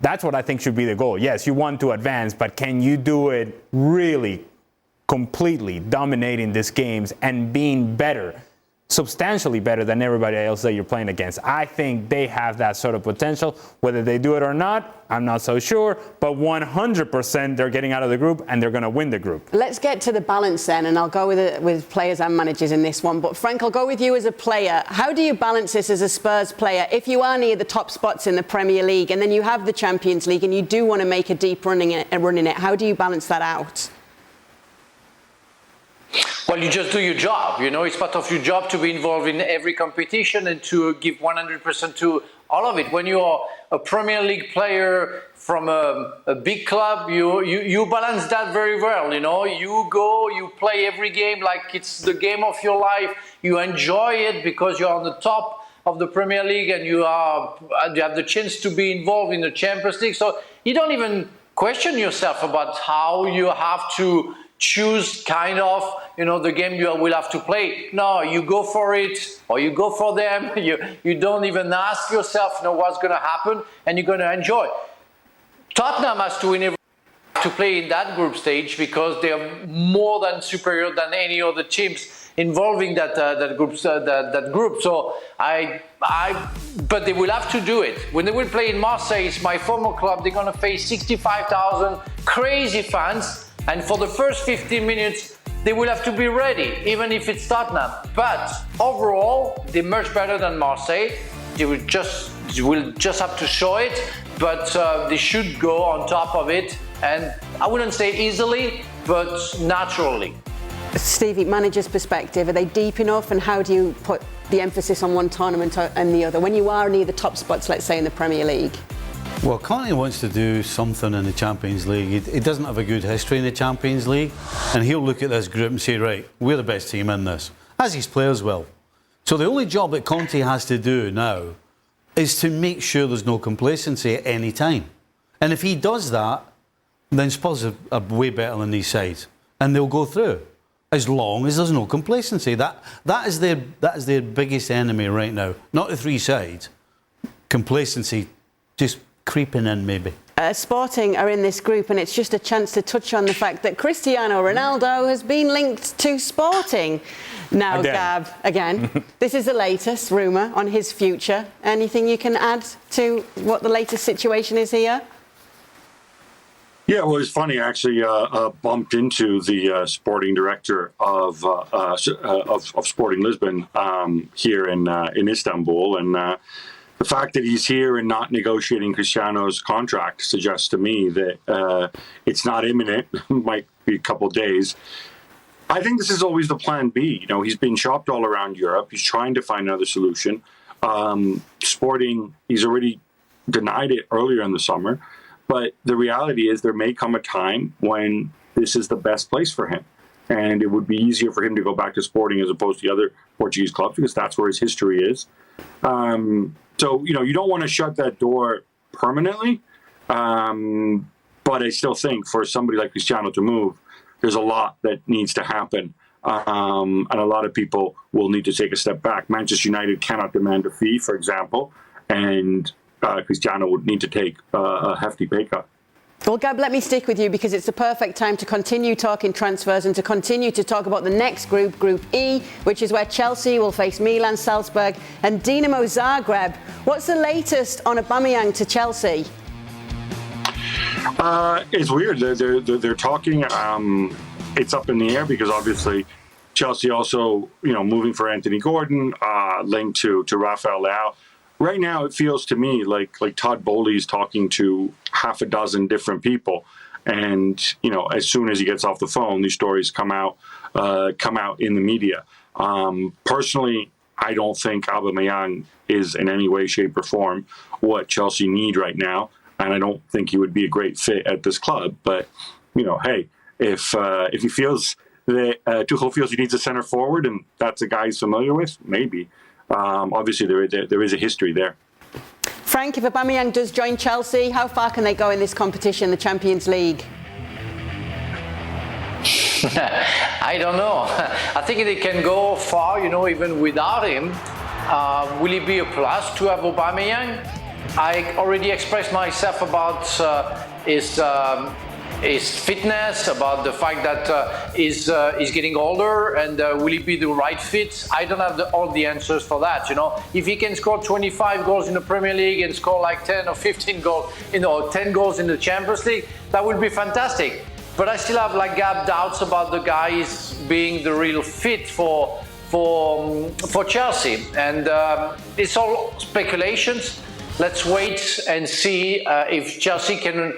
That's what I think should be the goal. Yes, you want to advance, but can you do it really completely dominating these games and being better? Substantially better than everybody else that you're playing against. I think they have that sort of potential. Whether they do it or not, I'm not so sure. But 100% they're getting out of the group and they're going to win the group. Let's get to the balance then, and I'll go with players and managers in this one. But Frank, I'll go with you as a player. How do you balance this as a Spurs player if you are near the top spots in the Premier League and then you have the Champions League and you do want to make a deep run in it? How do you balance that out? Well, you just do your job. It's part of your job to be involved in every competition and to give 100% to all of it. When you're a Premier League player from a big club, you balance that very well. You know, you go, you play every game like it's the game of your life. You enjoy it because you're on the top of the Premier League and you have the chance to be involved in the Champions League. So you don't even question yourself about how you have to choose kind of, you know, the game you will have to play. No, you go for it, or you go for them. You don't even ask yourself, you know, what's going to happen, and you're going to enjoy. Tottenham has to win every to play in that group stage because they are more than superior than any other teams involving that group. So but they will have to do it. When they will play in Marseille, it's my former club. They're going to face 65,000 crazy fans. And for the first 15 minutes, they will have to be ready, even if it's Tottenham. But overall, they're much better than Marseille. They will just have to show it, but they should go on top of it. And I wouldn't say easily, but naturally. Stevie, manager's perspective, are they deep enough, and how do you put the emphasis on one tournament and the other when you are near the top spots, let's say in the Premier League? Well, Conte wants to do something in the Champions League. He doesn't have a good history in the Champions League, and he'll look at this group and say, right, we're the best team in this, as his players will. So the only job that Conte has to do now is to make sure there's no complacency at any time. And if he does that, then Spurs are way better than these sides, and they'll go through, as long as there's no complacency. That is their biggest enemy right now, not the three sides. Complacency, just creeping in maybe. Sporting are in this group, and it's just a chance to touch on the fact that Cristiano Ronaldo has been linked to Sporting. Now, Gab, again, this is the latest rumour on his future. Anything you can add to what the latest situation is here? Yeah, well, it's funny. I actually bumped into the sporting director of Sporting Lisbon here in Istanbul, and the fact that he's here and not negotiating Cristiano's contract suggests to me that it's not imminent. Might be a couple of days. I think this is always the plan B. You know, he's been shopped all around Europe. He's trying to find another solution. Sporting, he's already denied it earlier in the summer. But the reality is there may come a time when this is the best place for him. And it would be easier for him to go back to Sporting as opposed to the other Portuguese clubs, because that's where his history is. So, you know, you don't want to shut that door permanently. But I still think for somebody like Cristiano to move, there's a lot that needs to happen. And a lot of people will need to take a step back. Manchester United cannot demand a fee, for example. And Cristiano would need to take a hefty pay cut. Well, Gab, let me stick with you because it's the perfect time to continue talking transfers and to continue to talk about the next group, Group E, which is where Chelsea will face Milan, Salzburg and Dinamo Zagreb. What's the latest on Aubameyang to Chelsea? It's weird. They're talking. It's up in the air because obviously Chelsea also, you know, moving for Anthony Gordon, linked to Rafael Leao. Right now, it feels to me like Todd Bowley is talking to half a dozen different people, and you know, as soon as he gets off the phone, these stories come out in the media. Personally, I don't think Aubameyang is in any way, shape, or form what Chelsea need right now, and I don't think he would be a great fit at this club. But you know, hey, if he feels that Tuchel feels he needs a center forward, and that's a guy he's familiar with, maybe. Obviously, there is a history there. Frank, if Aubameyang does join Chelsea, how far can they go in this competition, the Champions League? I don't know. I think they can go far, you know, even without him. Will it be a plus to have Aubameyang? I already expressed myself about his fitness, about the fact that he's getting older, and will he be the right fit? I don't have all the answers for that. You know, if he can score 25 goals in the Premier League and score like 10 or 15 goals, you know, 10 goals in the Champions League, that would be fantastic. But I still have like doubts about the guys being the real fit for Chelsea, and it's all speculations. Let's wait and see if Chelsea can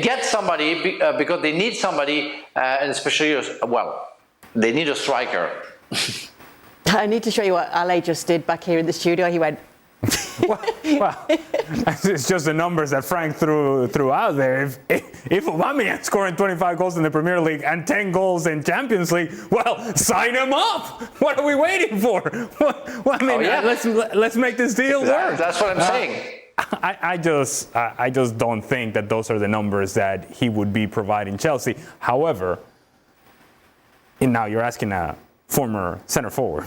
get somebody because they need somebody, and especially, well, they need a striker. I need to show you what Ale just did back here in the studio. He went, Well, it's just the numbers that Frank threw out there. If Aubameyang scoring 25 goals in the Premier League and 10 goals in Champions League, well, sign him up. What are we waiting for? Well, I mean, let's make this deal work. That's what I'm saying. I just don't think that those are the numbers that he would be providing Chelsea. However, and now you're asking a former center forward.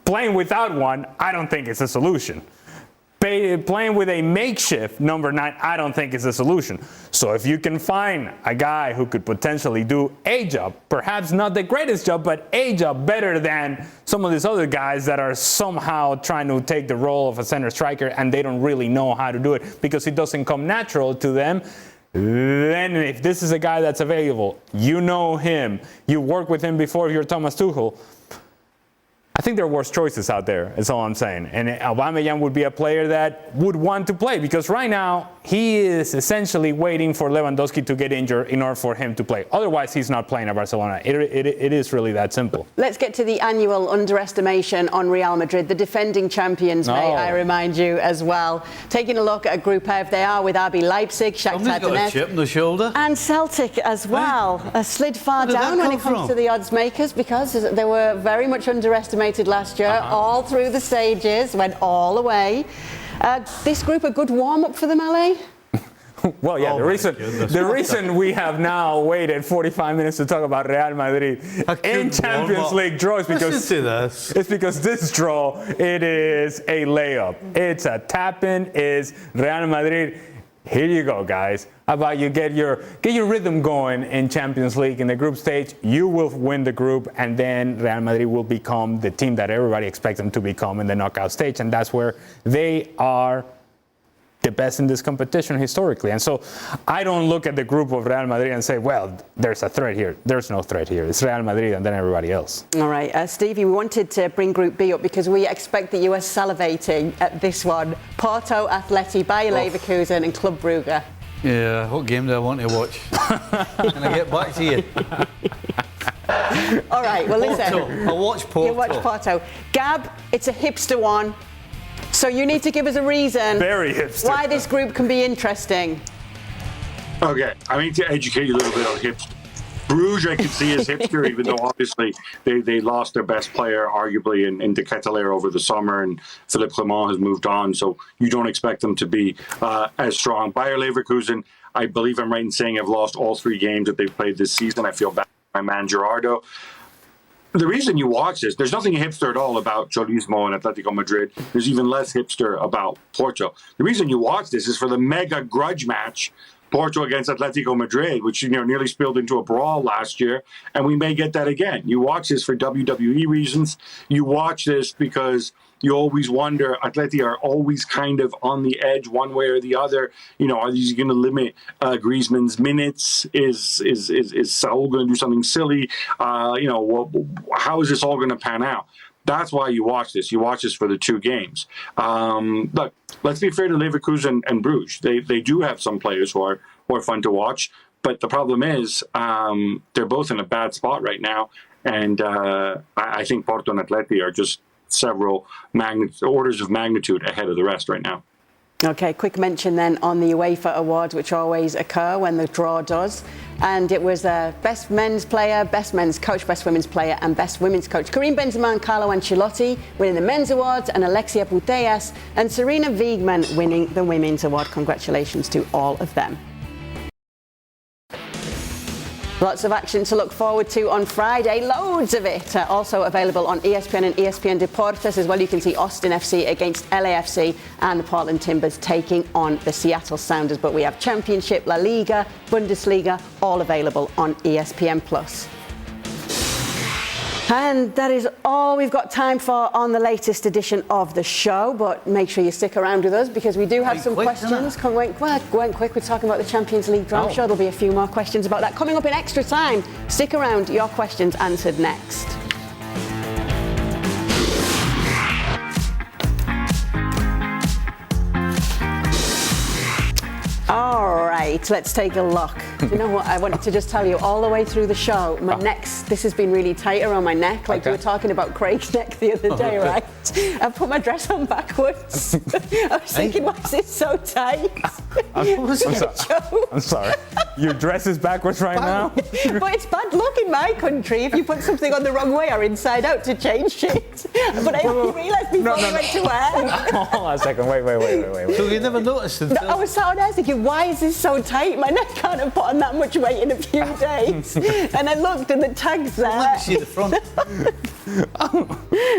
Playing without one, I don't think it's a solution. Playing with a makeshift number 9, I don't think is a solution. So if you can find a guy who could potentially do a job, perhaps not the greatest job, but a job better than some of these other guys that are somehow trying to take the role of a center striker and they don't really know how to do it because it doesn't come natural to them, then if this is a guy that's available, you know him, you work with him before, you're Thomas Tuchel, I think there are worse choices out there, is all I'm saying. And Aubameyang would be a player that would want to play because right now he is essentially waiting for Lewandowski to get injured in order for him to play. Otherwise, he's not playing at Barcelona. It is really that simple. Let's get to the annual underestimation on Real Madrid, the defending champions, may I remind you as well. Taking a look at Group F, they are with RB Leipzig, Shakhtar got a chip in the shoulder. and Celtic as well. Slid far down when it comes to the odds makers because they were very much underestimated last year, all through the stages, went all the way. This group a good warm-up for them, Ale? Well, yeah, the reason we have now waited 45 minutes to talk about Real Madrid in Champions League draw is because it's because this draw, it is a layup. It's a tap-in, is Real Madrid. Here you go, guys. How about you get your rhythm going in Champions League in the group stage? You will win the group, and then Real Madrid will become the team that everybody expects them to become in the knockout stage, and that's where they are the best in this competition historically. And so I don't look at the group of Real Madrid and say, well, there's a threat here. There's no threat here. It's Real Madrid and then everybody else. All right, Stevie, we wanted to bring Group B up because we expect that you are salivating at this one. Porto, Atleti, Bayer Leverkusen and Club Brugge. Yeah, what game do I want to watch? Can I get back to you? All right, well, listen. I'll watch Porto. You watch Porto. Gab, it's a hipster one. So you need to give us a reason Very hipster. why this group can be interesting. Okay, I need to educate you a little bit on hipster. Bruges, I can see as hipster, even though obviously they lost their best player, arguably, in De Ketelaere over the summer, and Philippe Clement has moved on, so you don't expect them to be as strong. Bayer Leverkusen, I believe I'm right in saying, have lost all 3 games that they've played this season. I feel bad for my man Gerardo. The reason you watch this, there's nothing hipster at all about Cholismo and Atletico Madrid. There's even less hipster about Porto. The reason you watch this is for the mega grudge match, Porto against Atletico Madrid, which nearly spilled into a brawl last year, and we may get that again. You watch this for WWE reasons. You watch this because you always wonder, Atleti are always kind of on the edge one way or the other. Are these going to limit Griezmann's minutes? Is Saul going to do something silly? How is this all going to pan out? That's why you watch this. You watch this for the 2 games. Look, let's be fair to Leverkusen and Bruges. They do have some players who are fun to watch, but the problem is they're both in a bad spot right now, and I think Porto and Atleti are just several orders of magnitude ahead of the rest right now. Okay, quick mention then on the UEFA Awards, which always occur when the draw does. And it was best men's player, best men's coach, best women's player and best women's coach. Karim Benzema and Carlo Ancelotti winning the men's awards, and Alexia Putellas and Serena Wiegmann winning the women's award. Congratulations to all of them. Lots of action to look forward to on Friday, loads of it. Also available on ESPN and ESPN Deportes as well. You can see Austin FC against LAFC and the Portland Timbers taking on the Seattle Sounders. But we have Championship, La Liga, Bundesliga, all available on ESPN+. And that is all we've got time for on the latest edition of the show. But make sure you stick around with us because we do have some questions. Went quick. We're talking about the Champions League draw. I'm sure there'll be a few more questions about that coming up in extra time. Stick around. Your questions answered next. All right, let's take a look. You know what? I wanted to just tell you all the way through the show, this has been really tight around my neck, like you were talking about Craig's neck the other day, right? I put my dress on backwards. I was thinking, why is it so tight? I'm sorry. Your dress is backwards right now? But it's bad luck in my country if you put something on the wrong way or inside out to change it. But I only realised before we went to wear. Hold on a second. Wait. So you never noticed it? I was sat there thinking, why is this so tight? My neck can't have put on that much weight in a few days. And I looked and the tag's there. Let me see the front.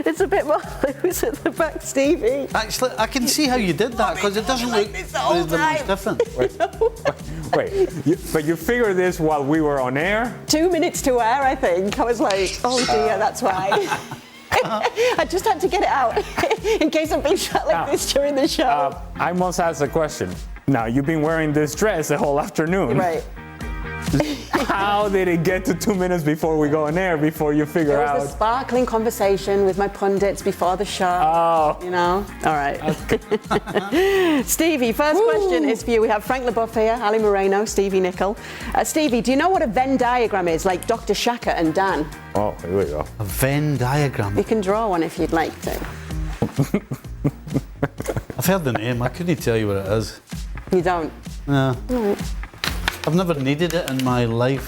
It's a bit more loose at the back, Stevie. Actually, I can see how you did that because it doesn't like look this the whole much time. different. Wait. But you figured this while we were on air? 2 minutes to wear, I think. I was like, oh dear, that's why. I just had to get it out in case I've been shot like this during the show. I must ask a question. Now, you've been wearing this dress the whole afternoon. Right. How did it get to 2 minutes before we go on air before you figure It out? was a sparkling conversation with my pundits before the show. Oh. You know? All right. Stevie, first question is for you. We have Frank Leboeuf here, Ali Moreno, Stevie Nicol. Stevie, do you know what a Venn diagram is, like Dr. Shaka and Dan? Oh, here we go. A Venn diagram. You can draw one if you'd like to. I've heard the name. I couldn't tell you what it is. You don't? No. Right. I've never needed it in my life,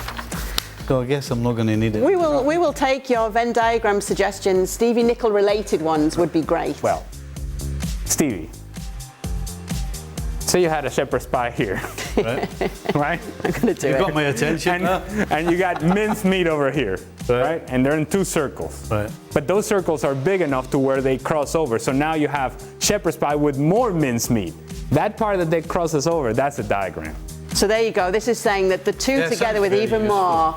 so I guess I'm not going to need it. We will take your Venn diagram suggestions. Stevie Nicol related ones would be great. Well, Stevie, say you had a shepherd's pie here, Right? right? I'm going to do You it. got my attention. And you got minced meat over here, right? And they're in two circles. Right. But those circles are big enough to where they cross over. So now you have shepherd's pie with more minced meat. That part that they crosses over, that's a diagram. So there you go. This is saying that the two Yeah, together sounds with very even useful. more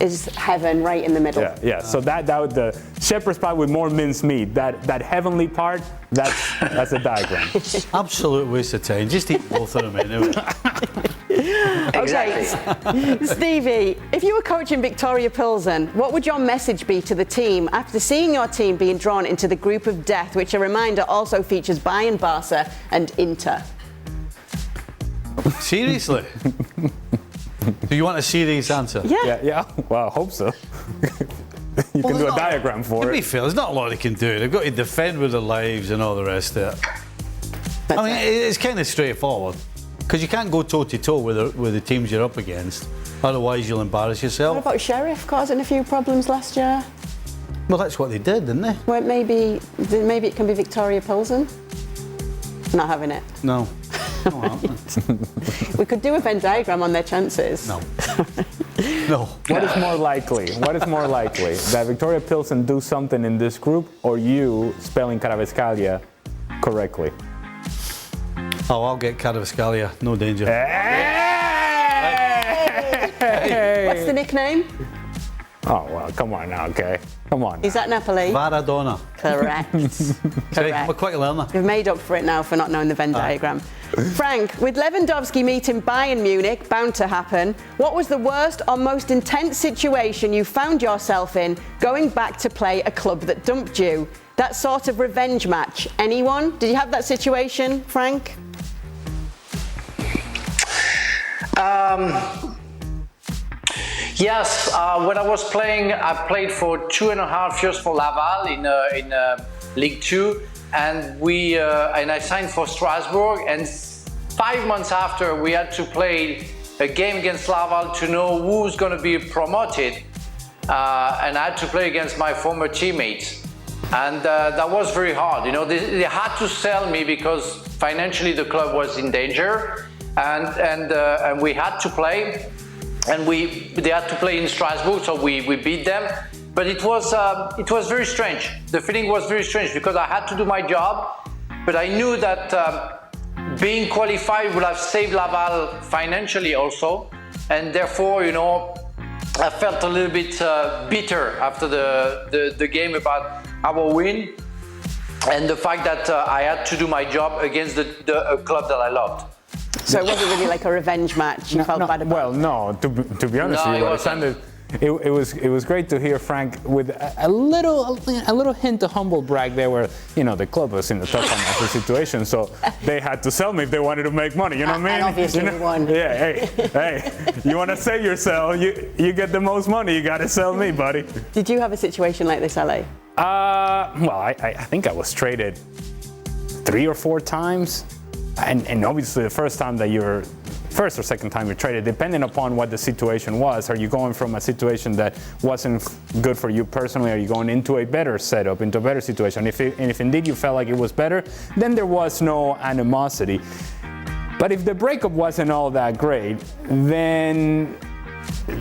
is heaven right in the middle. Yeah. So that the shepherd's pie with more minced meat, that heavenly part, that's a diagram. Absolute waste of time. Just eat both of them anyway. Okay, Stevie, if you were coaching Viktoria Plzen, what would your message be to the team after seeing your team being drawn into the group of death, which a reminder also features Bayern, Barca and Inter? Seriously? Do you want a serious answer? Yeah. Well, I hope so. You can do a diagram To for be it. fair, there's not a lot they can do. They've got to defend with their lives and all the rest of it. That's I mean, it. it's kind of straightforward because you can't go toe-to-toe with the teams you're up against. Otherwise, you'll embarrass What yourself. about Sheriff causing a few problems last year? Well, that's what they did, didn't they? Well, maybe it can be Viktoria Plzen. Not having it. No. No, happening. We could do a Venn diagram on their chances. No. No. What is more likely? That Viktoria Plzen do something in this group, or you spelling Karavetskalia correctly? Oh, I'll get Karavetskalia. No danger. What's the nickname? Oh, well, come on now, okay? Come on. Is that Napoli? Maradona. Correct. Okay, I'm a quick learner. We've made up for it now for not knowing the Venn diagram. Frank, with Lewandowski meeting Bayern Munich, bound to happen, what was the worst or most intense situation you found yourself in going back to play a club that dumped you? That sort of revenge match. Anyone? Did you have that situation, Frank? Yes, when I was playing, I played for 2.5 years for Laval in League 2, and I signed for Strasbourg. And 5 months after, we had to play a game against Laval to know who's going to be promoted, and I had to play against my former teammates, and that was very hard. You know, they had to sell me because financially the club was in danger, and we had to play. And they had to play in Strasbourg, so we beat them. But it was very strange. The feeling was very strange because I had to do my job, but I knew that being qualified would have saved Laval financially also, and therefore, you know, I felt a little bit bitter after the game about our win and the fact that I had to do my job against the club that I loved. So it wasn't really like a revenge match. You felt bad about Well, no. To be honest No, with you, it what it sounded, it was great to hear Frank with a little hint of humble brag there, where the club was in a tough financial situation, so they had to sell me if they wanted to make money. You know what I mean? And obviously you won. Yeah. Hey, you want to save yourself? You get the most money. You got to sell me, buddy. Did you have a situation like this, Ali? Well, I think I was traded 3 or 4 times. And obviously the first or second time you're traded, depending upon what the situation was, are you going from a situation that wasn't good for you personally, are you going into a better setup, into a better situation? And if indeed you felt like it was better, then there was no animosity. But if the breakup wasn't all that great, then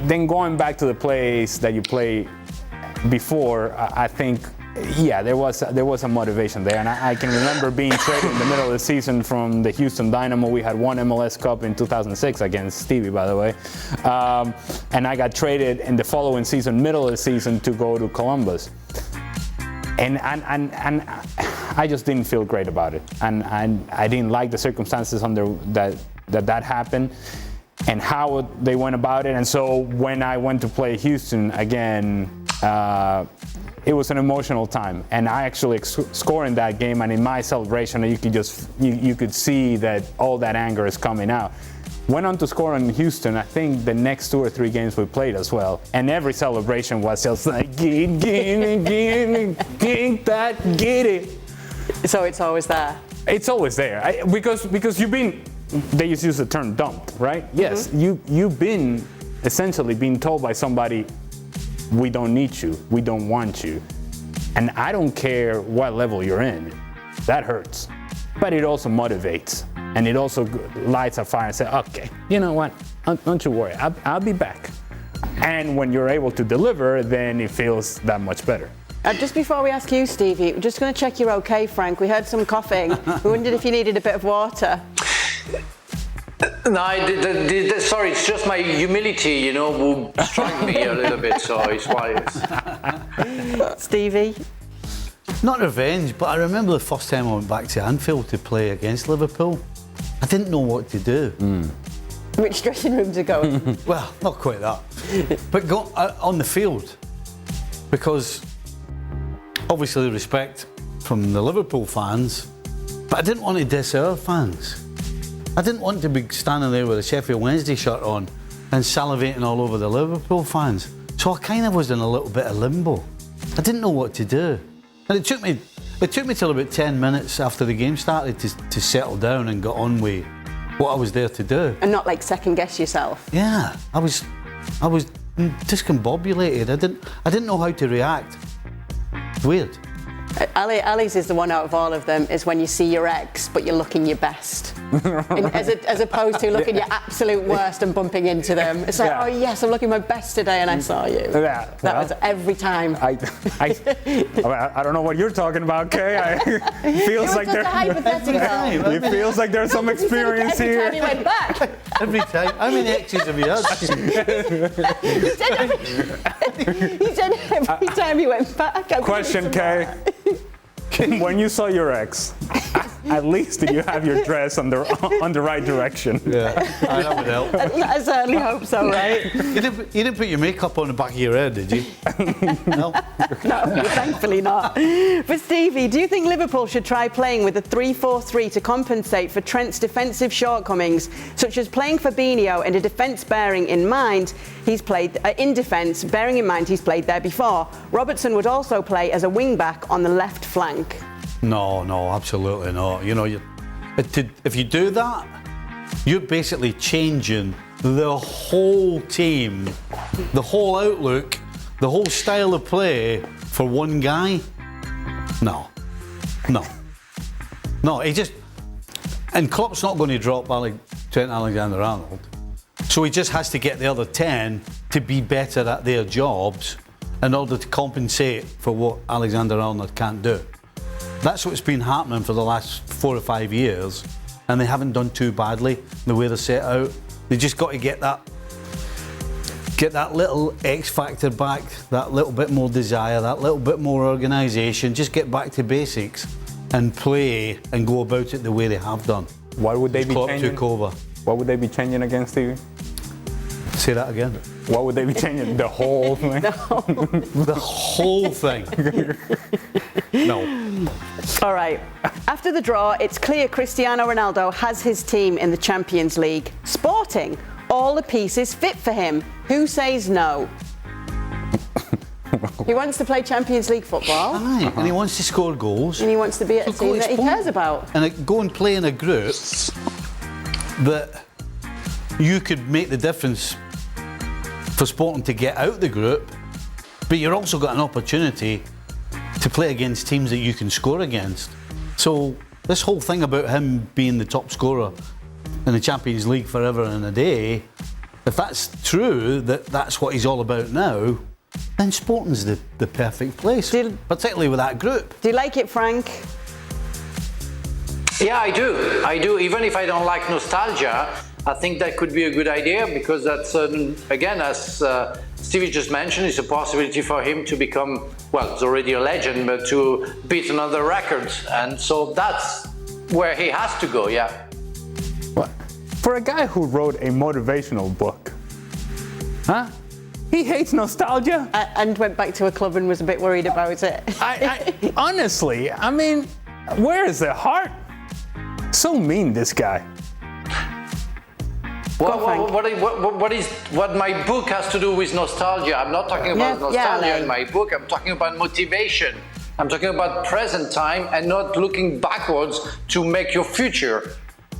going back to the place that you played before, I think, yeah, there was a motivation there. And I can remember being traded in the middle of the season from the Houston Dynamo. We had won MLS Cup in 2006 against Stevie, by the way. And I got traded in the following season, middle of the season, to go to Columbus. And I just didn't feel great about it. And I didn't like the circumstances under that happened and how they went about it. And so when I went to play Houston again, it was an emotional time, and I actually scored in that game. And in my celebration, you could see that all that anger is coming out. Went on to score in Houston. I think the next 2 or 3 games we played as well, and every celebration was just like get it. So it's always there. It's always there because you've been. They used to use the term dump, right? Yes, you've been essentially being told by somebody, we don't need you, we don't want you. And I don't care what level you're in, that hurts. But it also motivates, and it also lights a fire and say, okay, you know what, don't you worry, I'll be back. And when you're able to deliver, then it feels that much better. Just before we ask you, Stevie, we're just going to check you're okay, Frank. We heard some coughing. We wondered if you needed a bit of water. No, sorry, it's just my humility, who struck me a little bit, so it's why it's... Stevie? Not revenge, but I remember the first time I went back to Anfield to play against Liverpool. I didn't know what to do. Which dressing room to go in? Well, not quite that. But go on the field. Because obviously respect from the Liverpool fans, but I didn't want to diss our fans. I didn't want to be standing there with a Sheffield Wednesday shirt on and salivating all over the Liverpool fans. So I kind of was in a little bit of limbo. I didn't know what to do. And it took me till about 10 minutes after the game started to settle down and get on with what I was there to do. And not like second guess yourself. Yeah, I was discombobulated. I didn't know how to react. Weird. Ali's is the one out of all of them, is when you see your ex, but you're looking your best. as opposed to looking your absolute worst and bumping into them. It's like, oh yes, I'm looking my best today and I saw you. Yeah, that was every time. I don't know what you're talking about, Kay. It feels like it feels like there's some experience every here. Every time he went back. Every time. How many exes have you had? He said every time he went back. Question, Kay. When you saw your ex, at least did you have your dress on the right direction? Yeah, that would help. I certainly hope so, right? You didn't put your makeup on the back of your head, did you? No? No, thankfully not. But Stevie, do you think Liverpool should try playing with a 3-4-3 to compensate for Trent's defensive shortcomings, such as playing Fabinho in a defence bearing in mind he's played bearing in mind he's played there before? Robertson would also play as a wing-back on the left flank. No, absolutely not. If you do that, you're basically changing the whole team, the whole outlook, the whole style of play for one guy. No. And Klopp's not going to drop Trent Alexander-Arnold, so he just has to get the other 10 to be better at their jobs in order to compensate for what Alexander-Arnold can't do. That's what's been happening for the last 4 or 5 years, and they haven't done too badly the way they're set out. They just got to get that little X factor back, that little bit more desire, that little bit more organisation. Just get back to basics and play and go about it the way they have done. What would they be changing? Took over. What would they be changing against Stevie? Say that again. What would they be changing? The whole thing? The whole thing. No. All right. After the draw, it's clear Cristiano Ronaldo has his team in the Champions League. Sporting, all the pieces fit for him. Who says no? He wants to play Champions League football. Aye, and he wants to score goals. And he wants to be at a So team that he explain. cares about. And go and play in a group that you could make the difference for Sporting to get out the group, but you're also got an opportunity to play against teams that you can score against. So this whole thing about him being the top scorer in the Champions League forever and a day, if that's true, that's what he's all about now, then Sporting's the perfect place, particularly with that group. Do you like it, Frank? Yeah, I do. I do. Even if I don't like nostalgia, I think that could be a good idea because that's, again, as Stevie just mentioned, it's a possibility for him to become, well, he's already a legend, but to beat another record. And so that's where he has to go, yeah. What? For a guy who wrote a motivational book, huh? He hates nostalgia? And went back to a club and was a bit worried about it. Honestly, I mean, where is the heart? So mean, this guy. What my book has to do with nostalgia? I'm not talking about nostalgia in my book. I'm talking about motivation. I'm talking about present time and not looking backwards to make your future.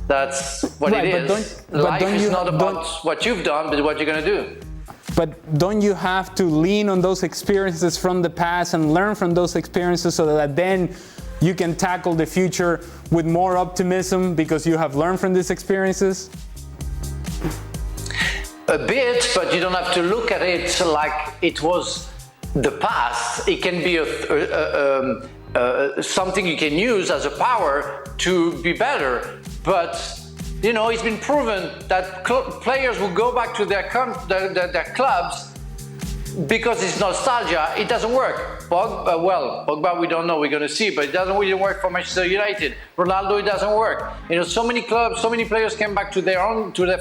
That's what it is. Life is not about what you've done, but what you're going to do. But don't you have to lean on those experiences from the past and learn from those experiences so that then you can tackle the future with more optimism because you have learned from these experiences? A bit, but you don't have to look at it like it was the past. It can be something you can use as a power to be better. But you know, it's been proven that players will go back to their clubs because it's nostalgia. It doesn't work. Pogba, we don't know. We're going to see, but it doesn't really work for Manchester United. Ronaldo, it doesn't work. You know, so many clubs, so many players came back to their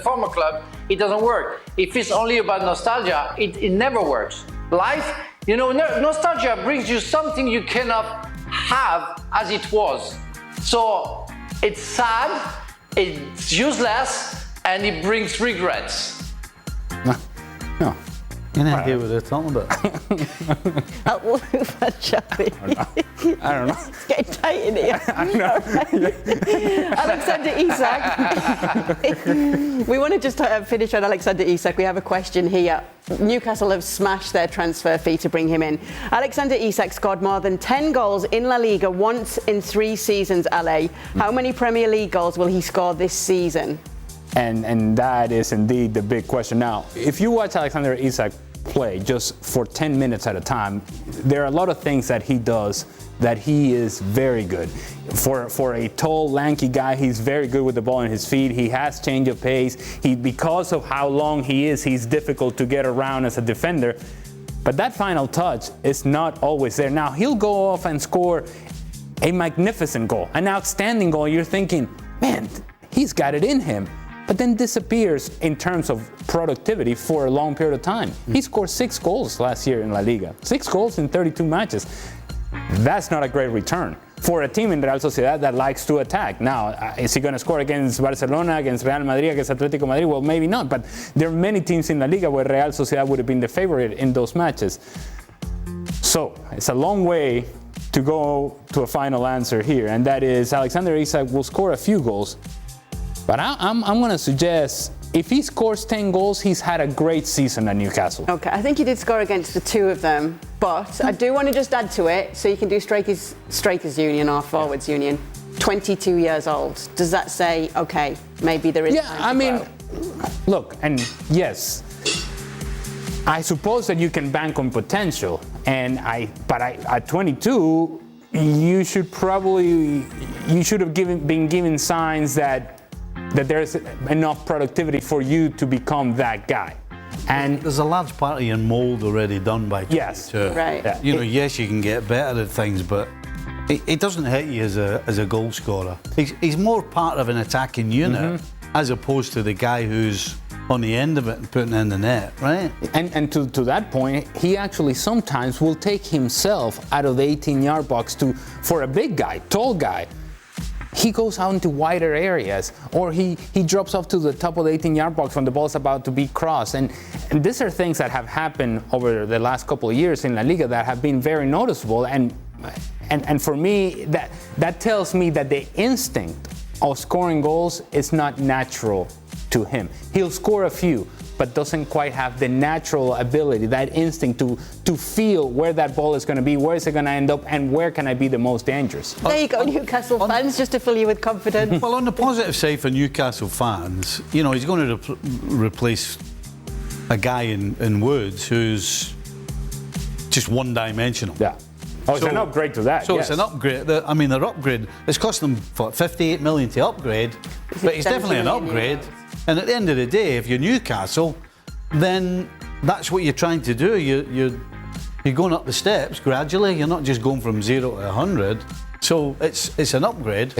former club. It doesn't work. If it's only about nostalgia, it never works. Life, you know, nostalgia brings you something you cannot have as it was. So it's sad, it's useless, and it brings regrets. No. Any idea what they're talking about? I don't know. It's getting tight in here. I know. Alexander Isak. We want to just finish on Alexander Isak. We have a question here. Newcastle have smashed their transfer fee to bring him in. Alexander Isak scored more than 10 goals in La Liga once in 3 seasons, LA. How many Premier League goals will he score this season? And that is indeed the big question. Now, if you watch Alexander Isak play just for 10 minutes at a time, there are a lot of things that he does that he is very good. For a tall, lanky guy, he's very good with the ball in his feet. He has change of pace. Because of how long he is, he's difficult to get around as a defender. But that final touch is not always there. Now, he'll go off and score a magnificent goal, an outstanding goal. You're thinking, man, he's got it in him. But then disappears in terms of productivity for a long period of time. He scored 6 goals last year in La Liga. 6 goals in 32 matches. That's not a great return for a team in Real Sociedad that likes to attack. Now, is he going to score against Barcelona, against Real Madrid, against Atletico Madrid? Well, maybe not, but there are many teams in La Liga where Real Sociedad would have been the favorite in those matches. So, it's a long way to go to a final answer here, and that is Alexander Isak will score a few goals. But I'm going to suggest if he scores 10 goals, he's had a great season at Newcastle. Okay, I think he did score against the 2 of them, but I do want to just add to it, so you can do strikers union or forwards union. 22 years old. Does that say, okay, maybe there is time to grow? Look, and yes, I suppose that you can bank on potential, but at 22, you should have been given signs that there's enough productivity for you to become that guy. And there's a large part of your mould already done by 22. Yes, right. Yeah. You know, yes, you can get better at things, but it doesn't hit you as a goal scorer. He's more part of an attacking unit as opposed to the guy who's on the end of it and putting it in the net, right? And to that point, he actually sometimes will take himself out of the 18-yard box for a big guy, tall guy. he goes out into wider areas, or he drops off to the top of the 18-yard box when the ball's about to be crossed. And these are things that have happened over the last couple of years in La Liga that have been very noticeable. And for me, that tells me that the instinct of scoring goals is not natural to him. He'll score a few, but doesn't quite have the natural ability, that instinct to feel where that ball is going to be, where is it going to end up, and where can I be the most dangerous. There you go, Newcastle fans, just to fill you with confidence. Well, on the positive side for Newcastle fans, you know, he's going to replace a guy in Woods who's just one-dimensional. Yeah. Oh, it's an upgrade to that. So yes. it's an upgrade. I mean, their upgrade, it's cost them, what, 58 million to upgrade, but it's definitely an upgrade. And at the end of the day, if you're Newcastle, then that's what you're trying to do. You're going up the steps gradually. You're not just going from 0 to 100. So it's an upgrade.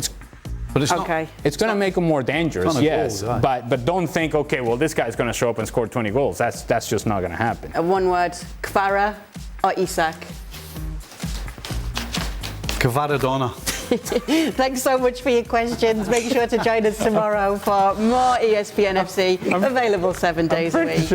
But it's okay. not. It's going to make them more dangerous, yes. Goal, right. But don't think, okay, well, this guy's going to show up and score 20 goals. That's just not going to happen. One word, Kvara or Isak? Kvaradona. Thanks so much for your questions. Make sure to join us tomorrow for more ESPN FC, available 7 days a week.